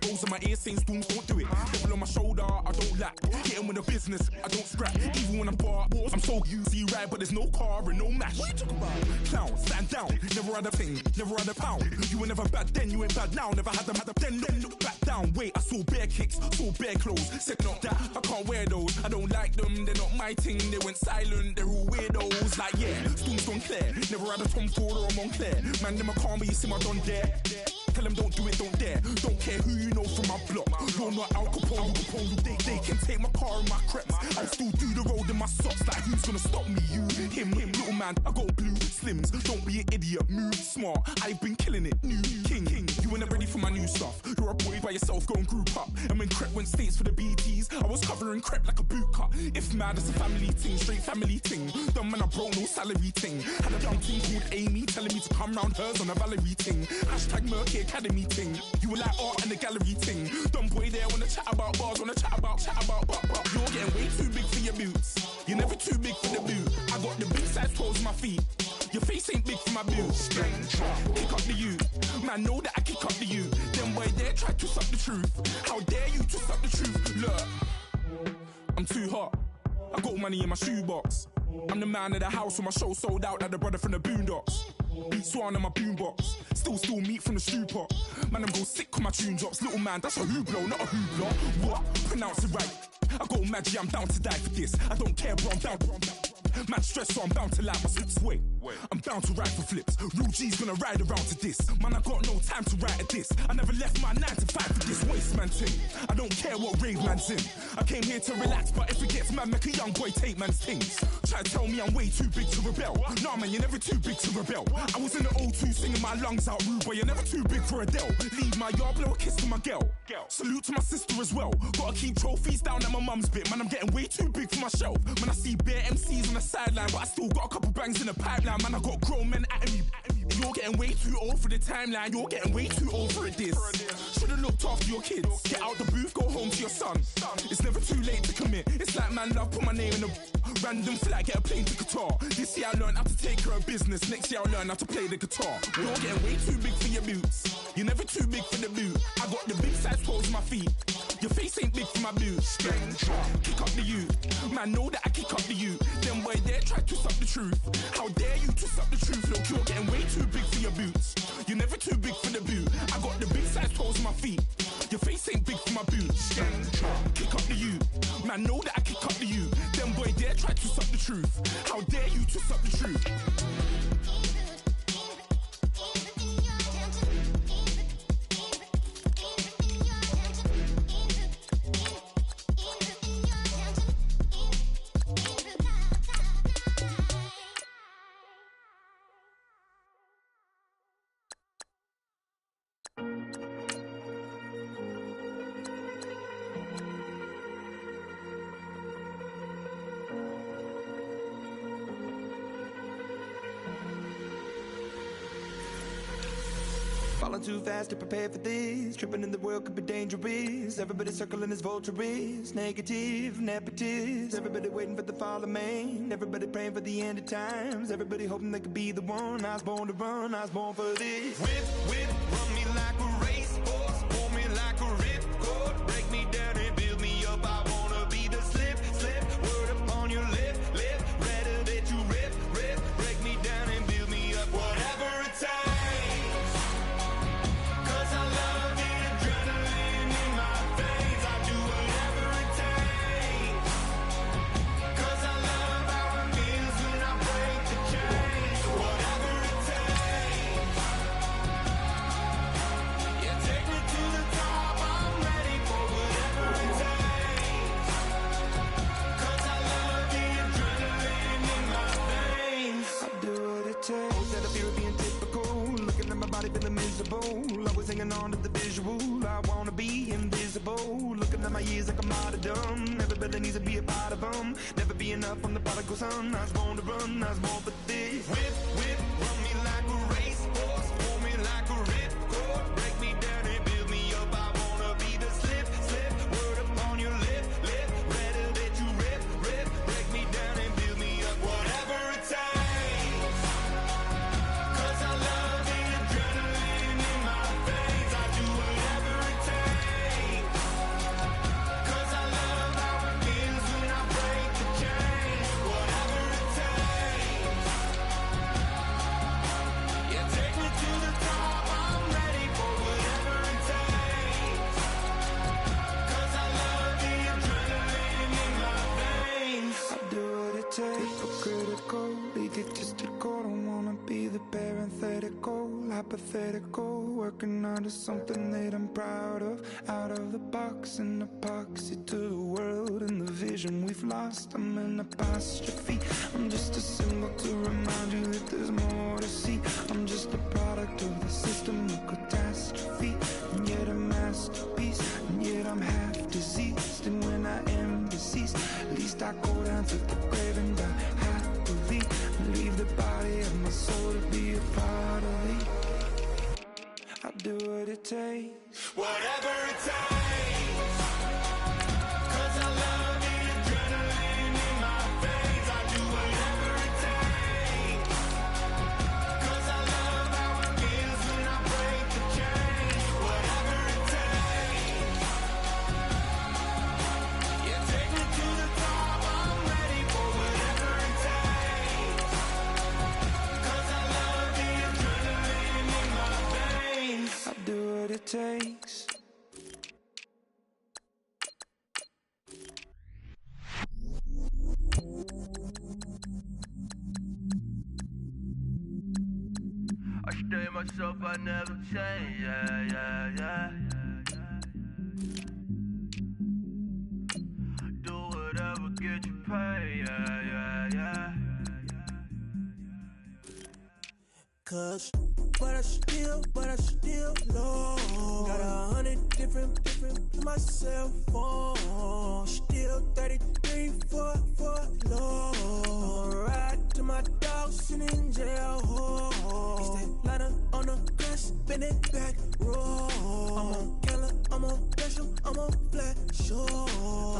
rolls on my ear saying storms, don't do it. Devil on my shoulder, I don't lack. Hitting with the business, I don't scrap. Even when I'm bar, I'm so easy right, but there's no car and no match. What you talking about? Clown, stand down. Never had a thing, never had a pound. You were never bad then, you ain't bad now. Never had them, then look back down. Wait, I saw bare kicks, saw bare clothes. Said not that, I can't wear those. I don't like them, they're not my thing. They went silent, they're all weirdos. Like yeah, storms don't clear. Never had a Tom Ford or a Montclair. Man, them a calm, but you see my don there. Tell them don't do it, don't dare. Don't care who you know from my block. You're not Al Capone. They can take my car and my creps. I'll still do the road in my socks. Like who's gonna stop me? You, him, little man. I got blue slims. Don't be an idiot. Move smart. I've been killing it. New king. You ain't ready for my new stuff. You're a boy by yourself. Go and group up. And when Crep went states for the BTs, I was covering Crep like a boot cut. If mad, it's a family thing. Straight family thing. Dumb man, I broke no salary thing. Had a young thing called Amy telling me to come round hers on a Valerie thing. Hashtag Murky Academy thing. You were like art and the gallery thing. Dumb boy there wanna chat about bars, wanna chat about. You're getting way too big for your boots. You're never too big for the boot. I got the big size toes on my feet. Your face ain't big for my boots. Kick up the you. Man, know that I kick up the you. Then boy there try to suck the truth. How dare you to suck the truth? Look, I'm too hot. I got money in my shoebox. I'm the man of the house when my show sold out like the brother from the Boondocks. Beat Swan in my boombox. Still meat from the stew pot. Man, I'm go sick when my tune drops. Little man, that's a hooplo, not a hoopla. What? Pronounce it right. I got magic, I'm down to die for this. I don't care, bro, I'm down. Man stressed, so I'm bound to like my slips. Wait, I'm bound to ride for flips. Real G's gonna ride around to this. Man, I got no time to write at this. I never left my 9 to 5 for this waste man thing. I don't care what rave man's in. I came here to relax, but if it gets mad, make a young boy take man's things. Try to tell me I'm way too big to rebel. Nah, man, you're never too big to rebel. I was in the O2 singing my lungs out rude, but you're never too big for Adele. Leave my yard, blow a kiss to my girl. Salute to my sister as well. Gotta keep trophies down at my mum's bit. Man, I'm getting way too big for my shelf. Man, I see bare MCs on the sideline, but I still got a couple bangs in the pipeline. Man, I got grown men at me. You're getting way too old for the timeline. You're getting way too old for a diss. Should've looked after your kids. Get out the booth, go home to your son. It's never too late to commit. It's like man love, put my name in a random flat, get a plane to Qatar. This year I learned how to take care of business. Next year I'll learn how to play the guitar. You're getting way too big for your boots. You're never too big for the boot. I got the big size toes on my feet. Your face ain't big for my boots. Kick up the youth. Man, know that I kick up the youth. Them boy there try to twist up the truth. How dare you twist up the truth? Look, you're getting way too big for your boots. You're never too big for the boot. I got the big size toes on my feet. Your face ain't big for my boots. Kick up the youth. Man, know that I kick up the youth. Them boy there try to twist up the truth. How dare you twist up the truth? Falling too fast to prepare for this. Tripping in the world could be dangerous. Everybody circling as vultures. Negative, nepotist. Everybody waiting for the fall of man. Everybody praying for the end of times. Everybody hoping they could be the one. I was born to run, I was born for this. Whip, whip, run me like a racehorse. Pull me like a ripcord. Break me down and build me up. I wanna be the slip, slip. Word upon your lip, lip. Rather that you rip, rip. Break me down and build me up. Whatever it takes. Feeling miserable, always hanging on to the visual. I wanna be invisible. Looking at my years like I'm out of dumb. Everybody needs to be a part of them. Never be enough from the prodigal son. I was born to run, I was born for this. Whip, whip, run me like a racehorse. Pull me like a ripcord. Break me down and build me up. I wanna be the slip, slip. Word upon your lip, lip. Rather that you rip, rip. Break me down and build me up. Whatever it takes. Hypothetical, working out of something that I'm proud of. Out of the box, an epoxy to the world and the vision we've lost. I'm an apostrophe. I'm just a symbol to remind you that there's more to see. I'm just a product of the system of catastrophe, and yet a masterpiece. And yet I'm half diseased, and when I am deceased, at least I go down to the grave and die happily, and leave the body of my soul to be a part of it. I'll do what it takes. Whatever it takes. 'Cause I love the adrenaline in my veins. I do whatever it takes. 'Cause I love how it feels when I break the chain. Whatever it takes. Yeah, take me to the top. I'm ready for whatever it takes. 'Cause I love the adrenaline in my veins. I'll do what it takes. I stay myself, I never change, yeah, yeah, yeah. Do whatever, get you paid, yeah, yeah, yeah. Cause, but I still low. Got 100 different to my cell phone. Still 33 for low. I'ma ride to my dog sitting in jail. He stay in it back roll. I'm on Keller, I'm on Gresham, I'm on Flat Shore.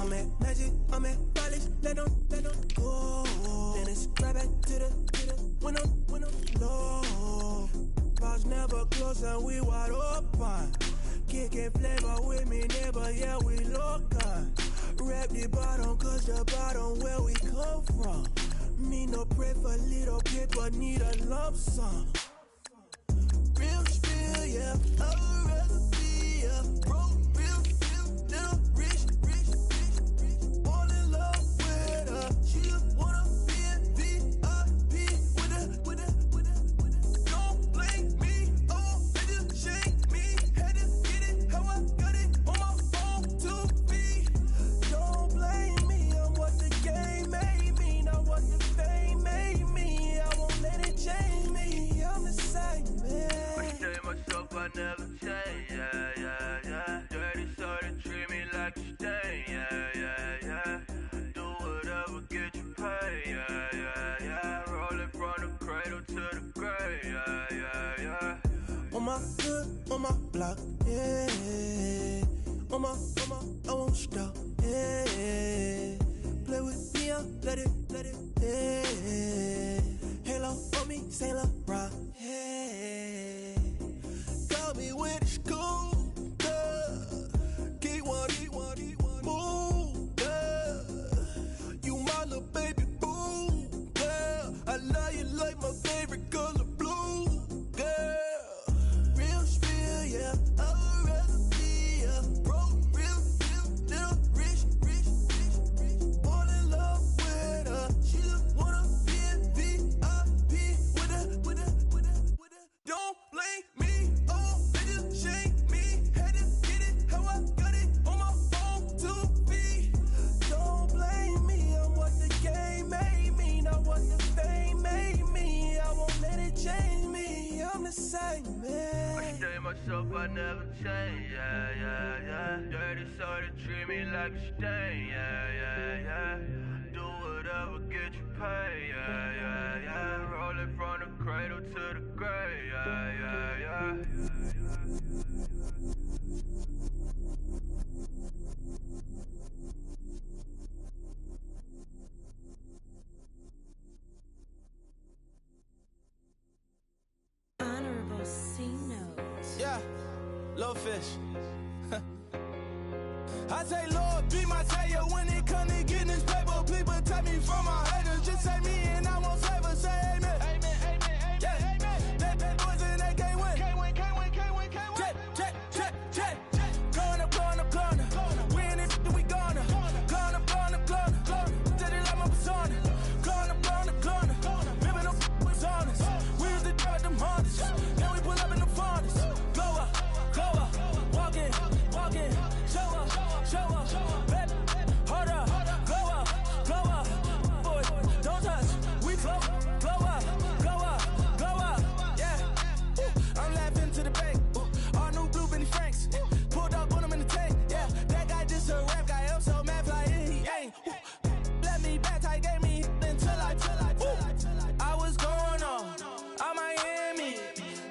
I'm at Magic, I'm at Polish, let them go. Then it's right back to the when I'm low. Bars never close and we wide open. Kicking flavor with me, neighbor, yeah, we local. Rap the bottom, cause the bottom where we come from. Me no pray for little paper, need a lump sum. Real spill, yeah, I'd rather be a broke, real, little rich. All in love with her, she just wanna be a VIP with her. Don't blame me, oh, they just shake me. Had to get it, how I got it on my phone to be. Don't blame me, I'm what the game made me, not what the fame made me. I won't let it change me, I'm the same man. I stay myself, I never change, yeah. Dirty sort of treat me like a stain, yeah. Do whatever, get you paid, yeah. Rolling from the cradle to the grave, yeah. On my hood, on my block, yeah. On my, I won't stop, yeah. Play with me, let it, yeah. Halo on me, Saint Laurent, yeah. Got me with the school, keep one, move, you my little baby boo, girl. I love you like my favorite color blue, girl. Real spill, yeah, I'd rather be a broke, real, little rich. All in love with her, she just wanna be a VIP with her. Don't blame me, oh, they just shake me. Had to get it, how I got it on my phone to be. Don't blame me, I'm what the game made me, not what the fame made me. I won't let it change me, I'm the same I man. stay myself, I never change, yeah. Dirty sort of treat me like a stain, yeah. Do whatever, get you paid, yeah. Rolling from the cradle to the grave, yeah. Honorable C notes. Yeah, little fish. I say, Lord, be my savior when it come to getting this paper. Please protect me from my haters. Just say me and I won't save her. Say amen. Yeah. That boys in that can't win. Check. Going up. Win it, we gonna. Going up. Did it like my persona. Going up. Ripping up was honest. We was the drug them hardest. Then we pull up in the furnace. Go up. Walking. Show up. Baby, hold up. Go up. Boy, don't touch. We flow. Go up. Yeah. I'm laughing to the bank. All new blue Benny Franks. Pulled up on him in the tank. Yeah. That guy just a rap guy. I'm so mad fly in. He ain't. Let me back. I gave me until I. I was going on Miami.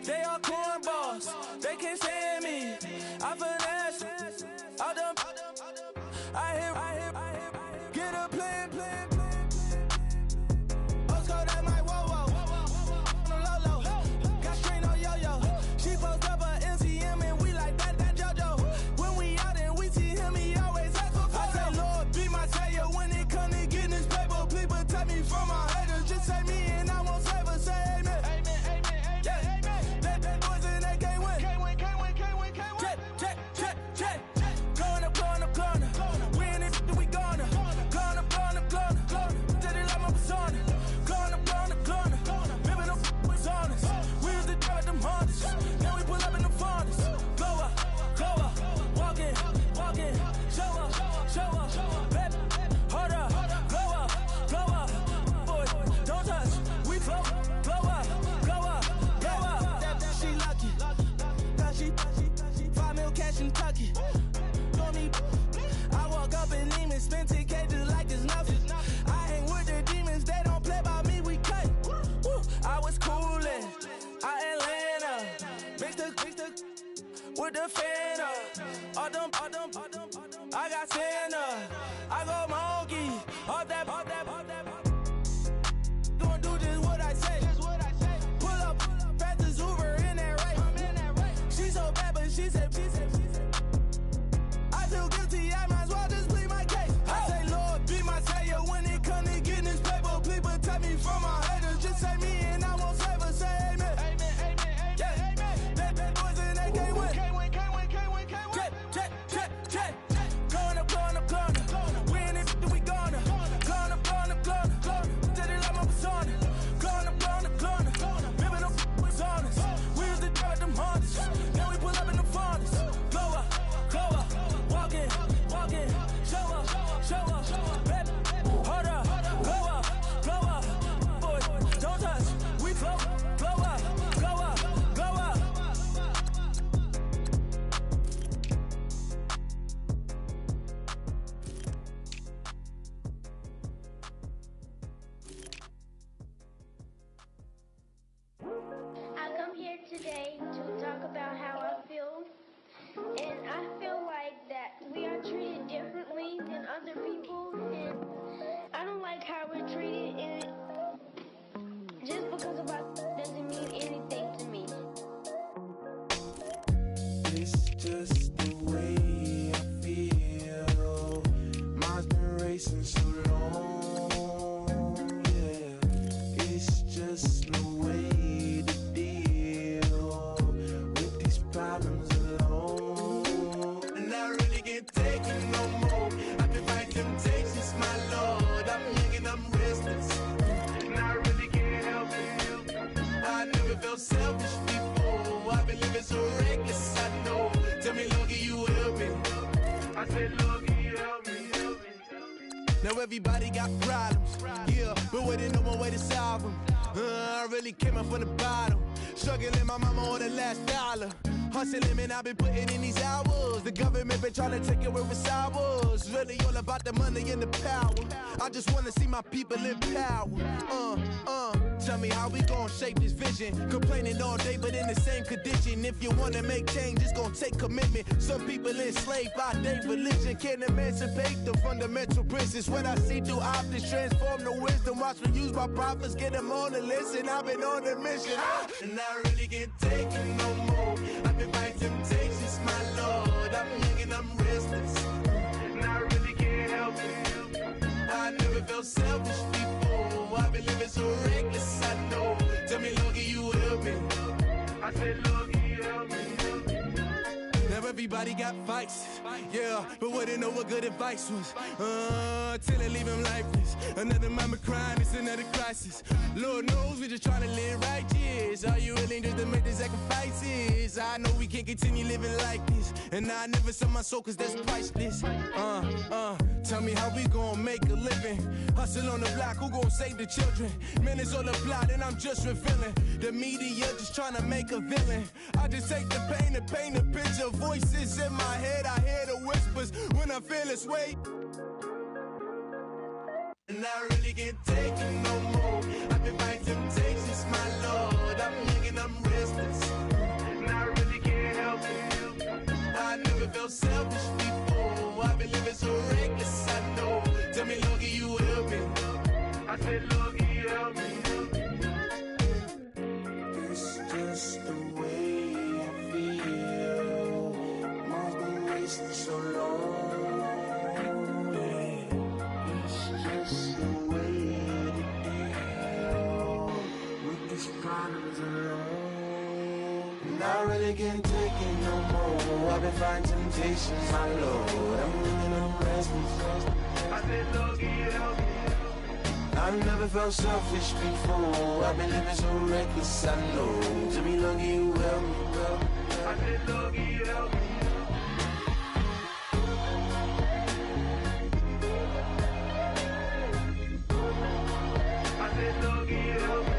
They all cornballs. They can't stand me. I finesse. All them. I hear. Get a plan. Osco, that my whoa. Low. Got strain on yo. She post up a MCM and we like that JoJo. When we out and we see him, he always ask for photo. I say, Lord, be my savior when it come to getting this paper. Please protect me from my haters. Just say me and I won't save her. Say amen. Yeah. That boys in that can't win. put the fan up. All them, I got Santa. I go monkey. All that. Gonna do just what I say. Pull up, fast as Uber in that race. She so bad, but she said. I feel guilty, I might as well just plead my case. I say, Lord, be my savior when it come to getting this paper. Please protect me from my haters. Just say me and I won't save her. Say amen. Yeah. That boys and they can't win. Check. Going up. We in it, we gonna. Going up. Till they like my persona. Going up. Ripping them was honest. We used to drive them Hondas. Now we pull up in the Fondas. Glow up. Walking. Show up. Baby, hold up. Glow up. Boy, don't touch. We flow up. I come here today to talk about how I feel, and I feel like that we are treated differently than other people, and I don't like how we're treated, and just because of our doesn't mean anything to me. It's just the way I feel. Mine's been racing so long, yeah. It's just no way to deal with these problems alone. And I really can't take it no more. I've been fighting temptations, my Lord. I'm young and I'm restless, and I really can't help it. I never felt selfish before. I've been living so reckless, I know. Tell me, Lord, can you help me? I said, Lord, can you help me? Now everybody got problems, yeah, but waiting no one way to solve them. I really came up from the bottom, struggling my mama on the last dollar. Hustling, man, I've been putting in these hours. The government been trying to take away what's ours. Really all about the money and the power. I just wanna see my people in power. Tell me how we gon' shape this vision. Complaining all day, but in the same condition. If you wanna make change, it's gon' take commitment. Some people enslaved by their religion can't emancipate the fundamental principles. What I see through optics transform the wisdom. Watch me use my prophets, get them on the list, and I've been on a mission. And I really can't take it no more. I've been fighting temptations, my Lord. I'm young and I'm restless, and I really can't help it. I never felt selfish before. I've been living so reckless, I know. Tell me, Lord, can you help me? I said, Lord, can you help me? Now everybody got fights, yeah, but wouldn't know what good advice was. Till they leave him lifeless. Another mama crying, it's another crisis. Lord knows we just trying to live right, yes. Are you willing just to make the sacrifices? I know we can't continue living like this, and I never sell my soul cause that's priceless. Tell me how we gon' make a living. Hustle on the block, who gon' save the children? Man, it's all a plot and I'm just revealing. The media just trying to make a villain. I just take the pain and paint a picture. Voices in my head, I hear the whispers when I feel this way. And I really can't take it no more. I've been fighting temptations, my Lord. I'm young and I'm restless, and I really can't help it. I never felt selfish before. I've been living so reckless, I know. Tell me, Lord, can you help me? I said, Lord, can you help me? It's just the way I feel. Mine's been racing so long. Problems alone, and I really can't take it no more. I've been fighting temptations, my Lord. I'm living on restless. I said, Lord, can you help me? I've never felt selfish before. I've been living so reckless, I know. To me, Lord, can you help me? I said, Lord, can you help me? I said, Lord, can you help me?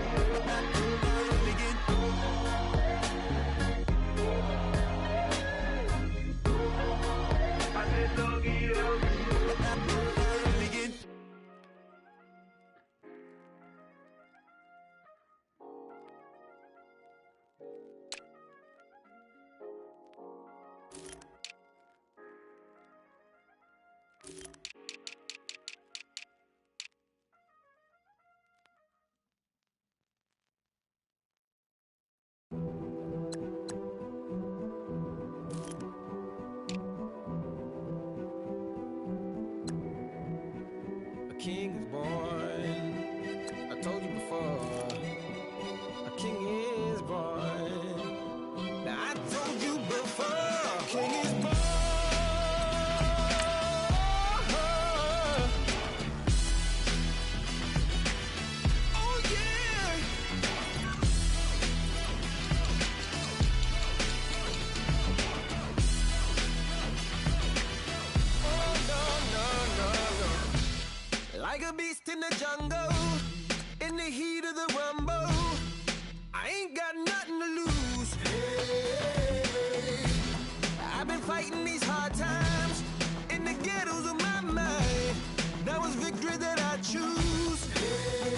beast in the jungle, in the heat of the rumble. I ain't got nothing to lose. Hey, I've been fighting these hard times in the ghettos of my mind. Now it's victory that I choose. Hey,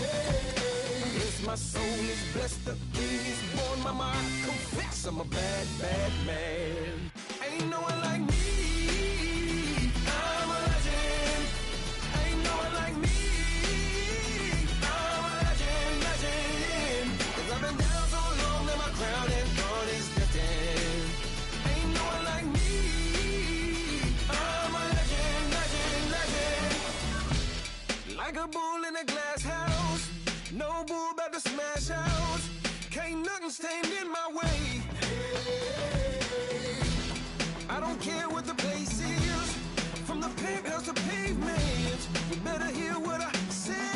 yes, my soul is blessed, the king is born. Mama, I confess I'm a bad, bad man. Ain't no one like me. I'm a legend. Ain't no one like me. I'm a legend, legend. 'Cause I've been down so long that my crown and thorn is destined. Ain't no one like me. I'm a legend, legend, legend. Like a bull in a glass house. No bull about to smash out. Can't nothing stand in my way. I don't care what the place is, from the penthouse to pavement. You better hear what I say.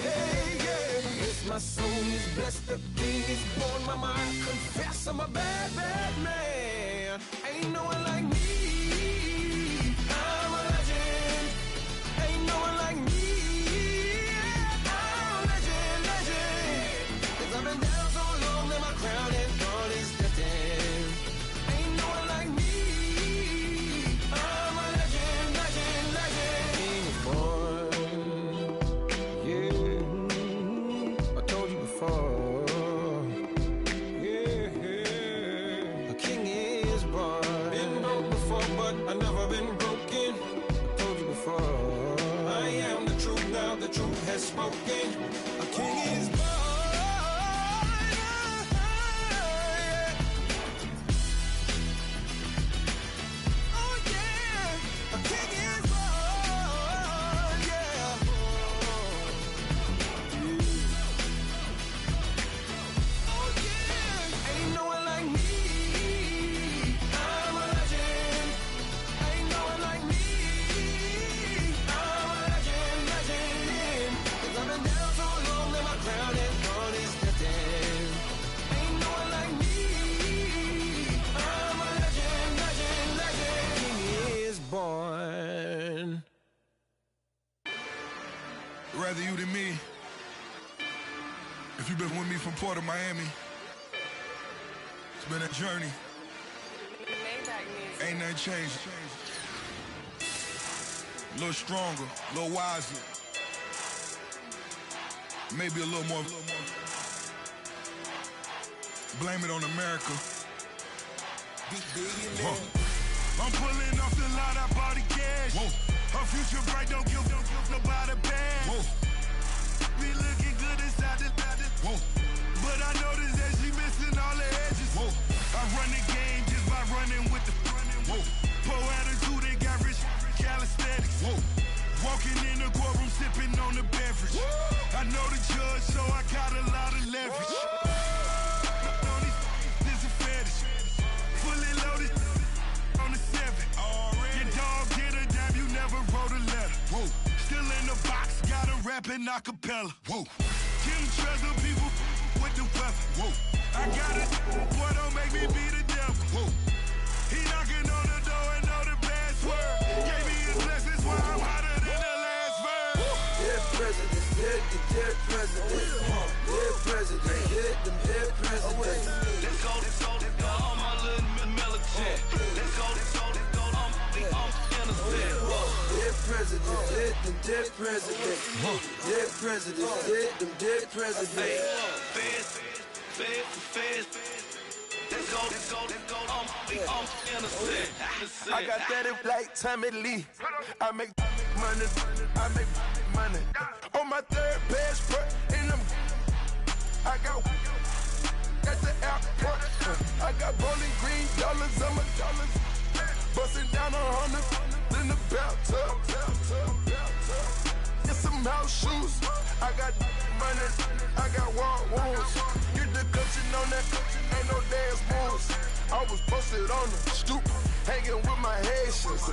Hey, yeah. Yes, my soul is blessed, the king is born. Mama, I confess I'm a bad, bad man. Ain't no one like me. I'm a legend. Ain't no one like me. I'm a legend, legend. 'Cause I've been down so long that my crown and thorn is destined. Ain't no one like me. I'm a legend, legend, legend. King is born. Yeah, I told you before. Yeah, a king is born. Been broke before, but I never been broken. I told you before. I am the truth now, the truth has spoken. A king is born. Oh yeah, a king is born. Yeah. Oh yeah, ain't no one like me. I'm a legend. Ain't no one like me. I'm a legend, legend. 'Cause I've been down so long that my crown and thorn is destined. Ain't no one like me. I'm a legend, legend, legend. King is born. Rather you than me. If you've been with me from Port of Miami, it's been a journey. Ain't nothing changed. A little stronger, a little wiser. Maybe a little more. Blame it on America. Huh. I'm pulling off the lot, I bought the cash. Whoa. Her future bright, don't give nobody bad. Whoa. Be looking good inside the. Whoa. But I noticed that she missing all the edges. Whoa. I run the game just by running with the. Whoa. Poor attitude, they got rich calisthenics. Whoa. Walking in the courtroom, sipping on the beverage. Whoa. I know the judge, so I got a lot of leverage. This a fetish. Fully loaded on the 7. Your dog did a dime, you never wrote a letter. Whoa. Still in the box, got a rapping acapella. Whoa. Kim Treasure, people with the weapon. Whoa. I got it, boy, don't make me be the devil. Whoa. He knocking on the door and know the password. Gave me his blessings while I'm hotter than the last verse. Dead president, dead president. Dead president, them dead presidents. Let's go, all my little militant. Let's go, I'm innocent. Dead president, dead president. Dead president, them dead presidents. Feds. Let's go, I'm innocent. I got that in like Tommy Lee. I make money. On my third passport, and I got at the airport. I got bowling green dollars on my dollars. Busting down 100 in the bathtub. Get some house shoes. I got money. I got wild wounds. Get the coaching on that. Ain't no dance moves. I was posted on the stoop, hanging with my Haitians.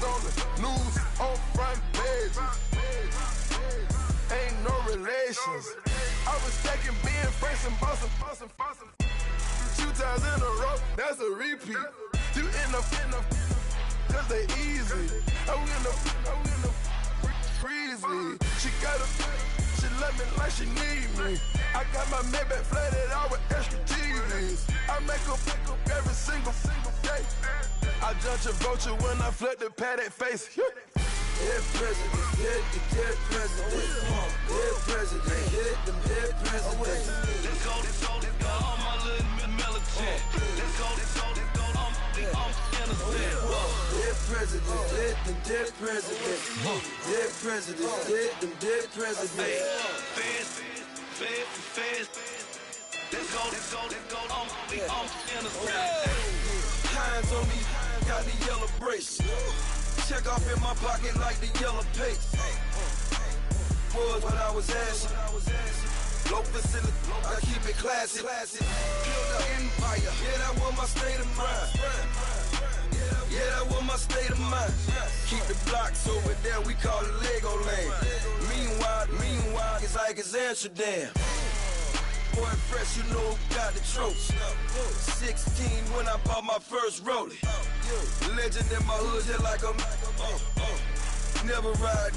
On the news, on front pages. Ain't no relations. I was stacking being friends and bossing. 2 times in a row, that's a repeat. You end up, cause they easy. I'm in the breezy. She love me like she need me. I got my Maybach flooded out with extra TVs. I make her pick up every single day. I judge a vulture when I flip the Paddock face. Dead president, hit the dead president. Dead president, hit them dead president. Let's go, all my little militant. Let's go, I'm innocent. Dead president, hit them dead president. Dead president, hit them dead president. Fast. Let's go, I'm innocent. Hands on me, got the yellow brace. Check off in my pocket like the yellow paste. Was what I was asking. Low facility, I keep it classy. Build an empire, yeah, that was my state of mind. Yeah, that was my state of mind. Keep the blocks over there, we call it Lego land. Meanwhile, it's like it's Amsterdam. Boy fresh, you know who got the tropes. 16 when I bought my first rollie. Legend in my hood, hit like a never ride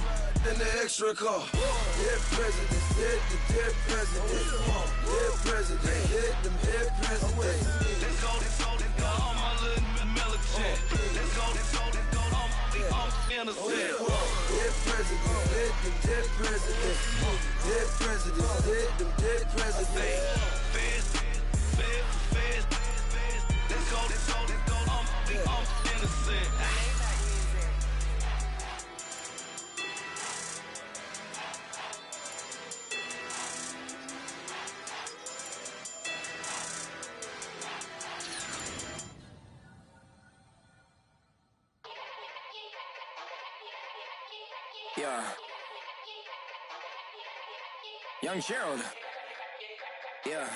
in the extra car. Dead presidents, hit the dead presidents. Dead president, hit them dead presidents. Let's go, all my little militant. Let's go, I'm innocent. Dead presidents, hit them dead presidents. Dead presidents, hit them dead presidents. Fast. Let's go, I'm innocent. Yeah. Young Gerald. Yeah.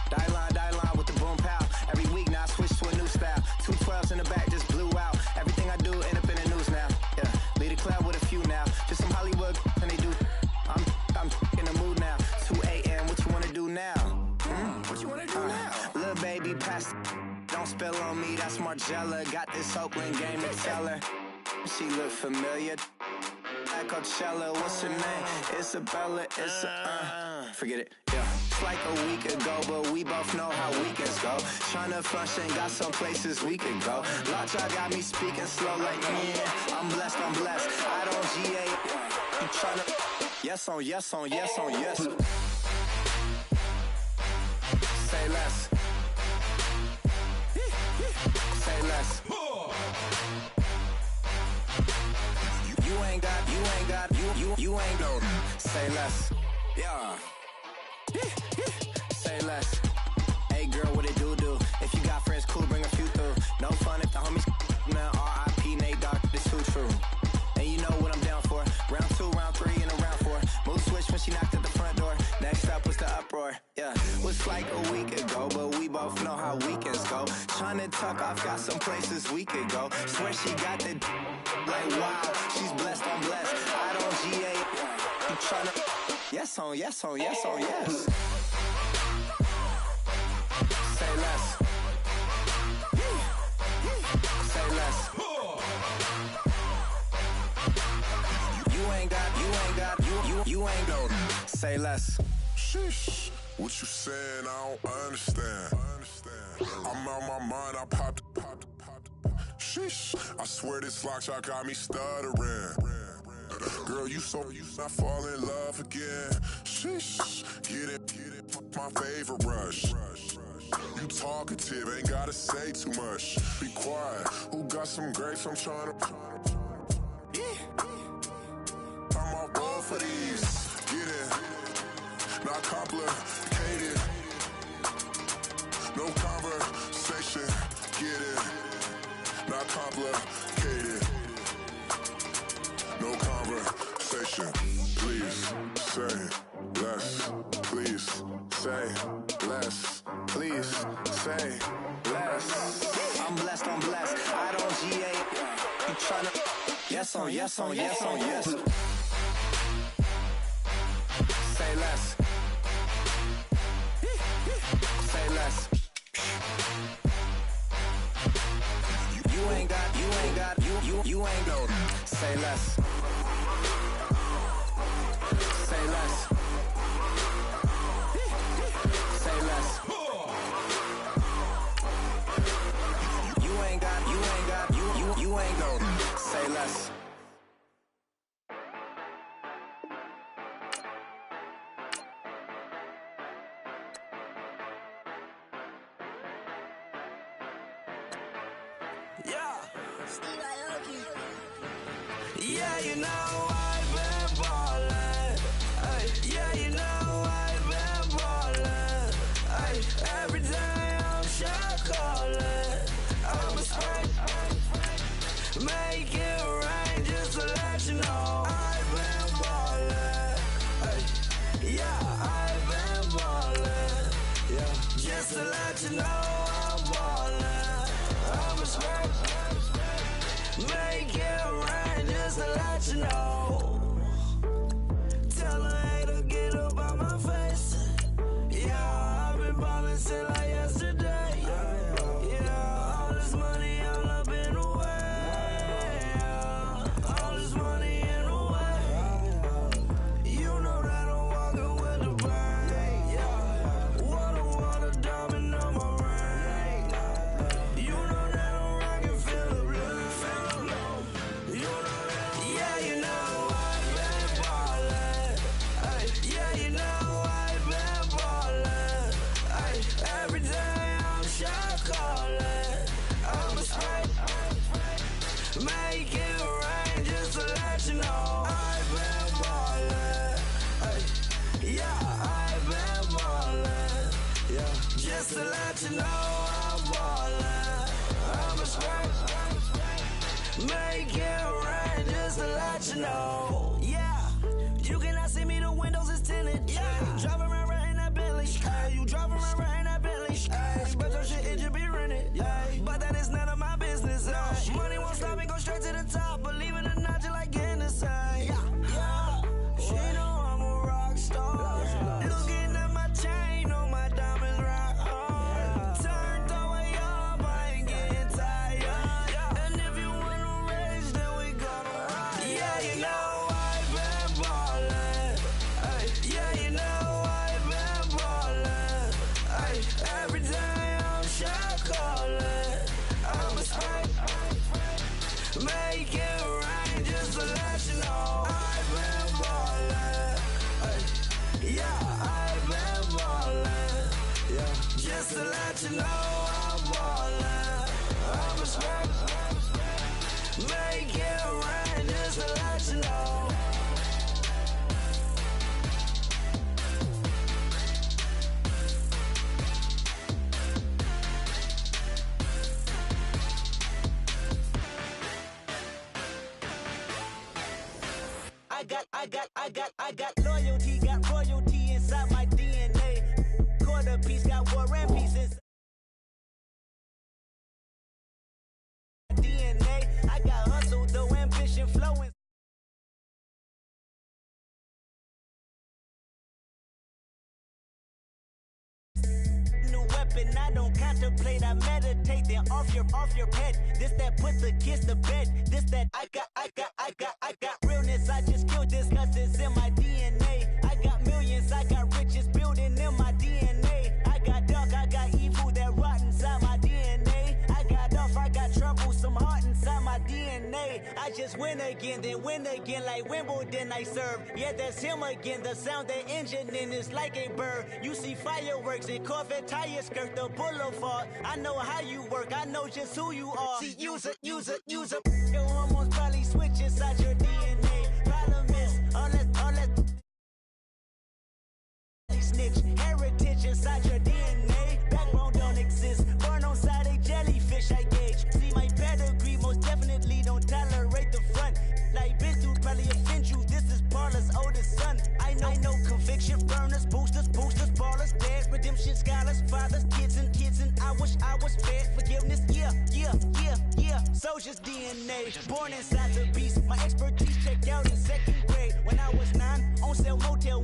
Die line with the boom pow. Every week now I switch to a new style. 212s in the back just blew out. Everything I do end up in the news now. Yeah. Lead a club with a few now. Just some Hollywood and they do. I'm in the mood now. 2 a.m. What you wanna do now? What you wanna do now? Little baby pass. Don't spill on me, that's Margella. Got this Oakland game to tell her. She look familiar. Like Coachella, what's her name? Isabella, forget it, yeah. It's like a week ago, but we both know how weekends go. Tryna function, got some places we could go. Lockjaw got me speaking slow like, yeah, I'm blessed. I don't GA, I'm tryna, yes on yes. Say less. Say less. You ain't no. Say less. Yeah. Say less. Hey girl, what it do? If you got friends, cool, bring a few through. No fun if the homies now. R.I.P. Nate Dogg, this too true. And you know what I'm down for. Round 2, round 3, and a round 4. Move switch when she knocked at the front door. Next up was the uproar. Yeah, was like a week ago, but we both know how weekends go. Tryna tuck off, got some places we could go. Swear she got the like wow, she's blessed, I'm blessed. I don't GA. I'm tryna yes on yes. Say less. Say less. You ain't no. Say less. Sheesh. What you saying? I don't understand. I'm out my mind. I popped. Sheesh. I swear this lockjaw got me stuttering. Girl, you not fall in love again. Sheesh. Get it. My favorite rush. You talkative, ain't gotta say too much. Be quiet. Who got some grapes? I'm trying to. I'm all roll for these. Get it. Not complicated. No conversation. Get it. Not complicated. No conversation. Please say less. Please say less. Please say less. I'm blessed. I don't GA. You tryna yes on yes. Say less. Say less. Say less. Say less. Say less. You ain't got, you ain't go. Say less. Yeah, you know I've been ballin'. Ay, yeah, you know I've been ballin'. Ay, every day I'm shot callin'. I'm a spray, make it rain just to let you know I've been ballin'. Ay, yeah, I've been ballin'. Yeah, just to let you know I'm ballin'. I'm a spray, make it rain just to let you know. Tell a hater get up on my face. Yeah, I've been ballin' since like yesterday. Yeah, all this money all up in the way. Yeah, all this money in the way. You know that I'm walking with the brain. Yeah, water diamond on my ring. You know that I'm rockin' feel the blue, feel the blow. You know that, yeah, you know I've been ballin'. Ay, yeah, you know I've been ballin'. Ay, every day I'm shot callin'. I'm a spray, make it rain just to let you know I've been ballin'. Ay, yeah, I've been ballin'. Yeah, just to let you know I'm ballin'. I'm a spray, make it rain just to let you know. Yeah, you cannot see me, the windows is tinted. Yeah, driving around right in that Bentley. Hey, you driving around right in that Bentley. Hey, but your shit, it should be rented. Yeah, but that is none of my business. Hey, money won't stop me, go straight to the top. Believe it or not, you like getting the same. Yeah, she know I'm a rock star. Looking at my chain, on my diamonds rock hard. Turned the way up, I ain't getting tired. And if you wanna race, then we gonna ride. Yeah, you know I've been ballin'. Ay, yeah, you know I've been ballin'. Ay, every day I'm shot callin'. I'm a spray, make it rain just to let you know I've been ballin'. Ay, yeah, I've been ballin'. Yeah, just to let you know I'm ballin'. I'm a spray, make it rain just to let you know. I got loyalty, got royalty inside my DNA. Quarter piece, got war and peace inside my DNA. I got hustle, though ambition flowing. New weapon, I don't contemplate, I meditate, then off your head. This that put the kids to bed. This that I got realness, I just killed this cause it's in my DNA. I got millions, I got riches building in my DNA. I got dark, I got evil that rot inside my DNA. I got off, I got trouble, some heart inside my DNA. I just win again, then win again like Wimbledon I serve. Yeah, that's him again, the sound that engine in is like a bird. You see fireworks and Corvette tires skirt the boulevard. I know how you work, I know just who you are. See, use it. Your hormones probably switch inside your DNA. Problem is, all that snitch. Heritage inside your DNA. Backbone don't exist. Born on side a jellyfish, I gauge. See my pedigree, most definitely don't tolerate the front. Like bitch, dude probably offend you. This is Paula's oldest son. I know conviction burners, boosters, ballers, dead, redemption scholars, fathers, kids and I wish I was fed forgiveness. Yeah. Soldier's DNA, born inside the beast. My expertise checked out in second grade. When I was 9, on sale motel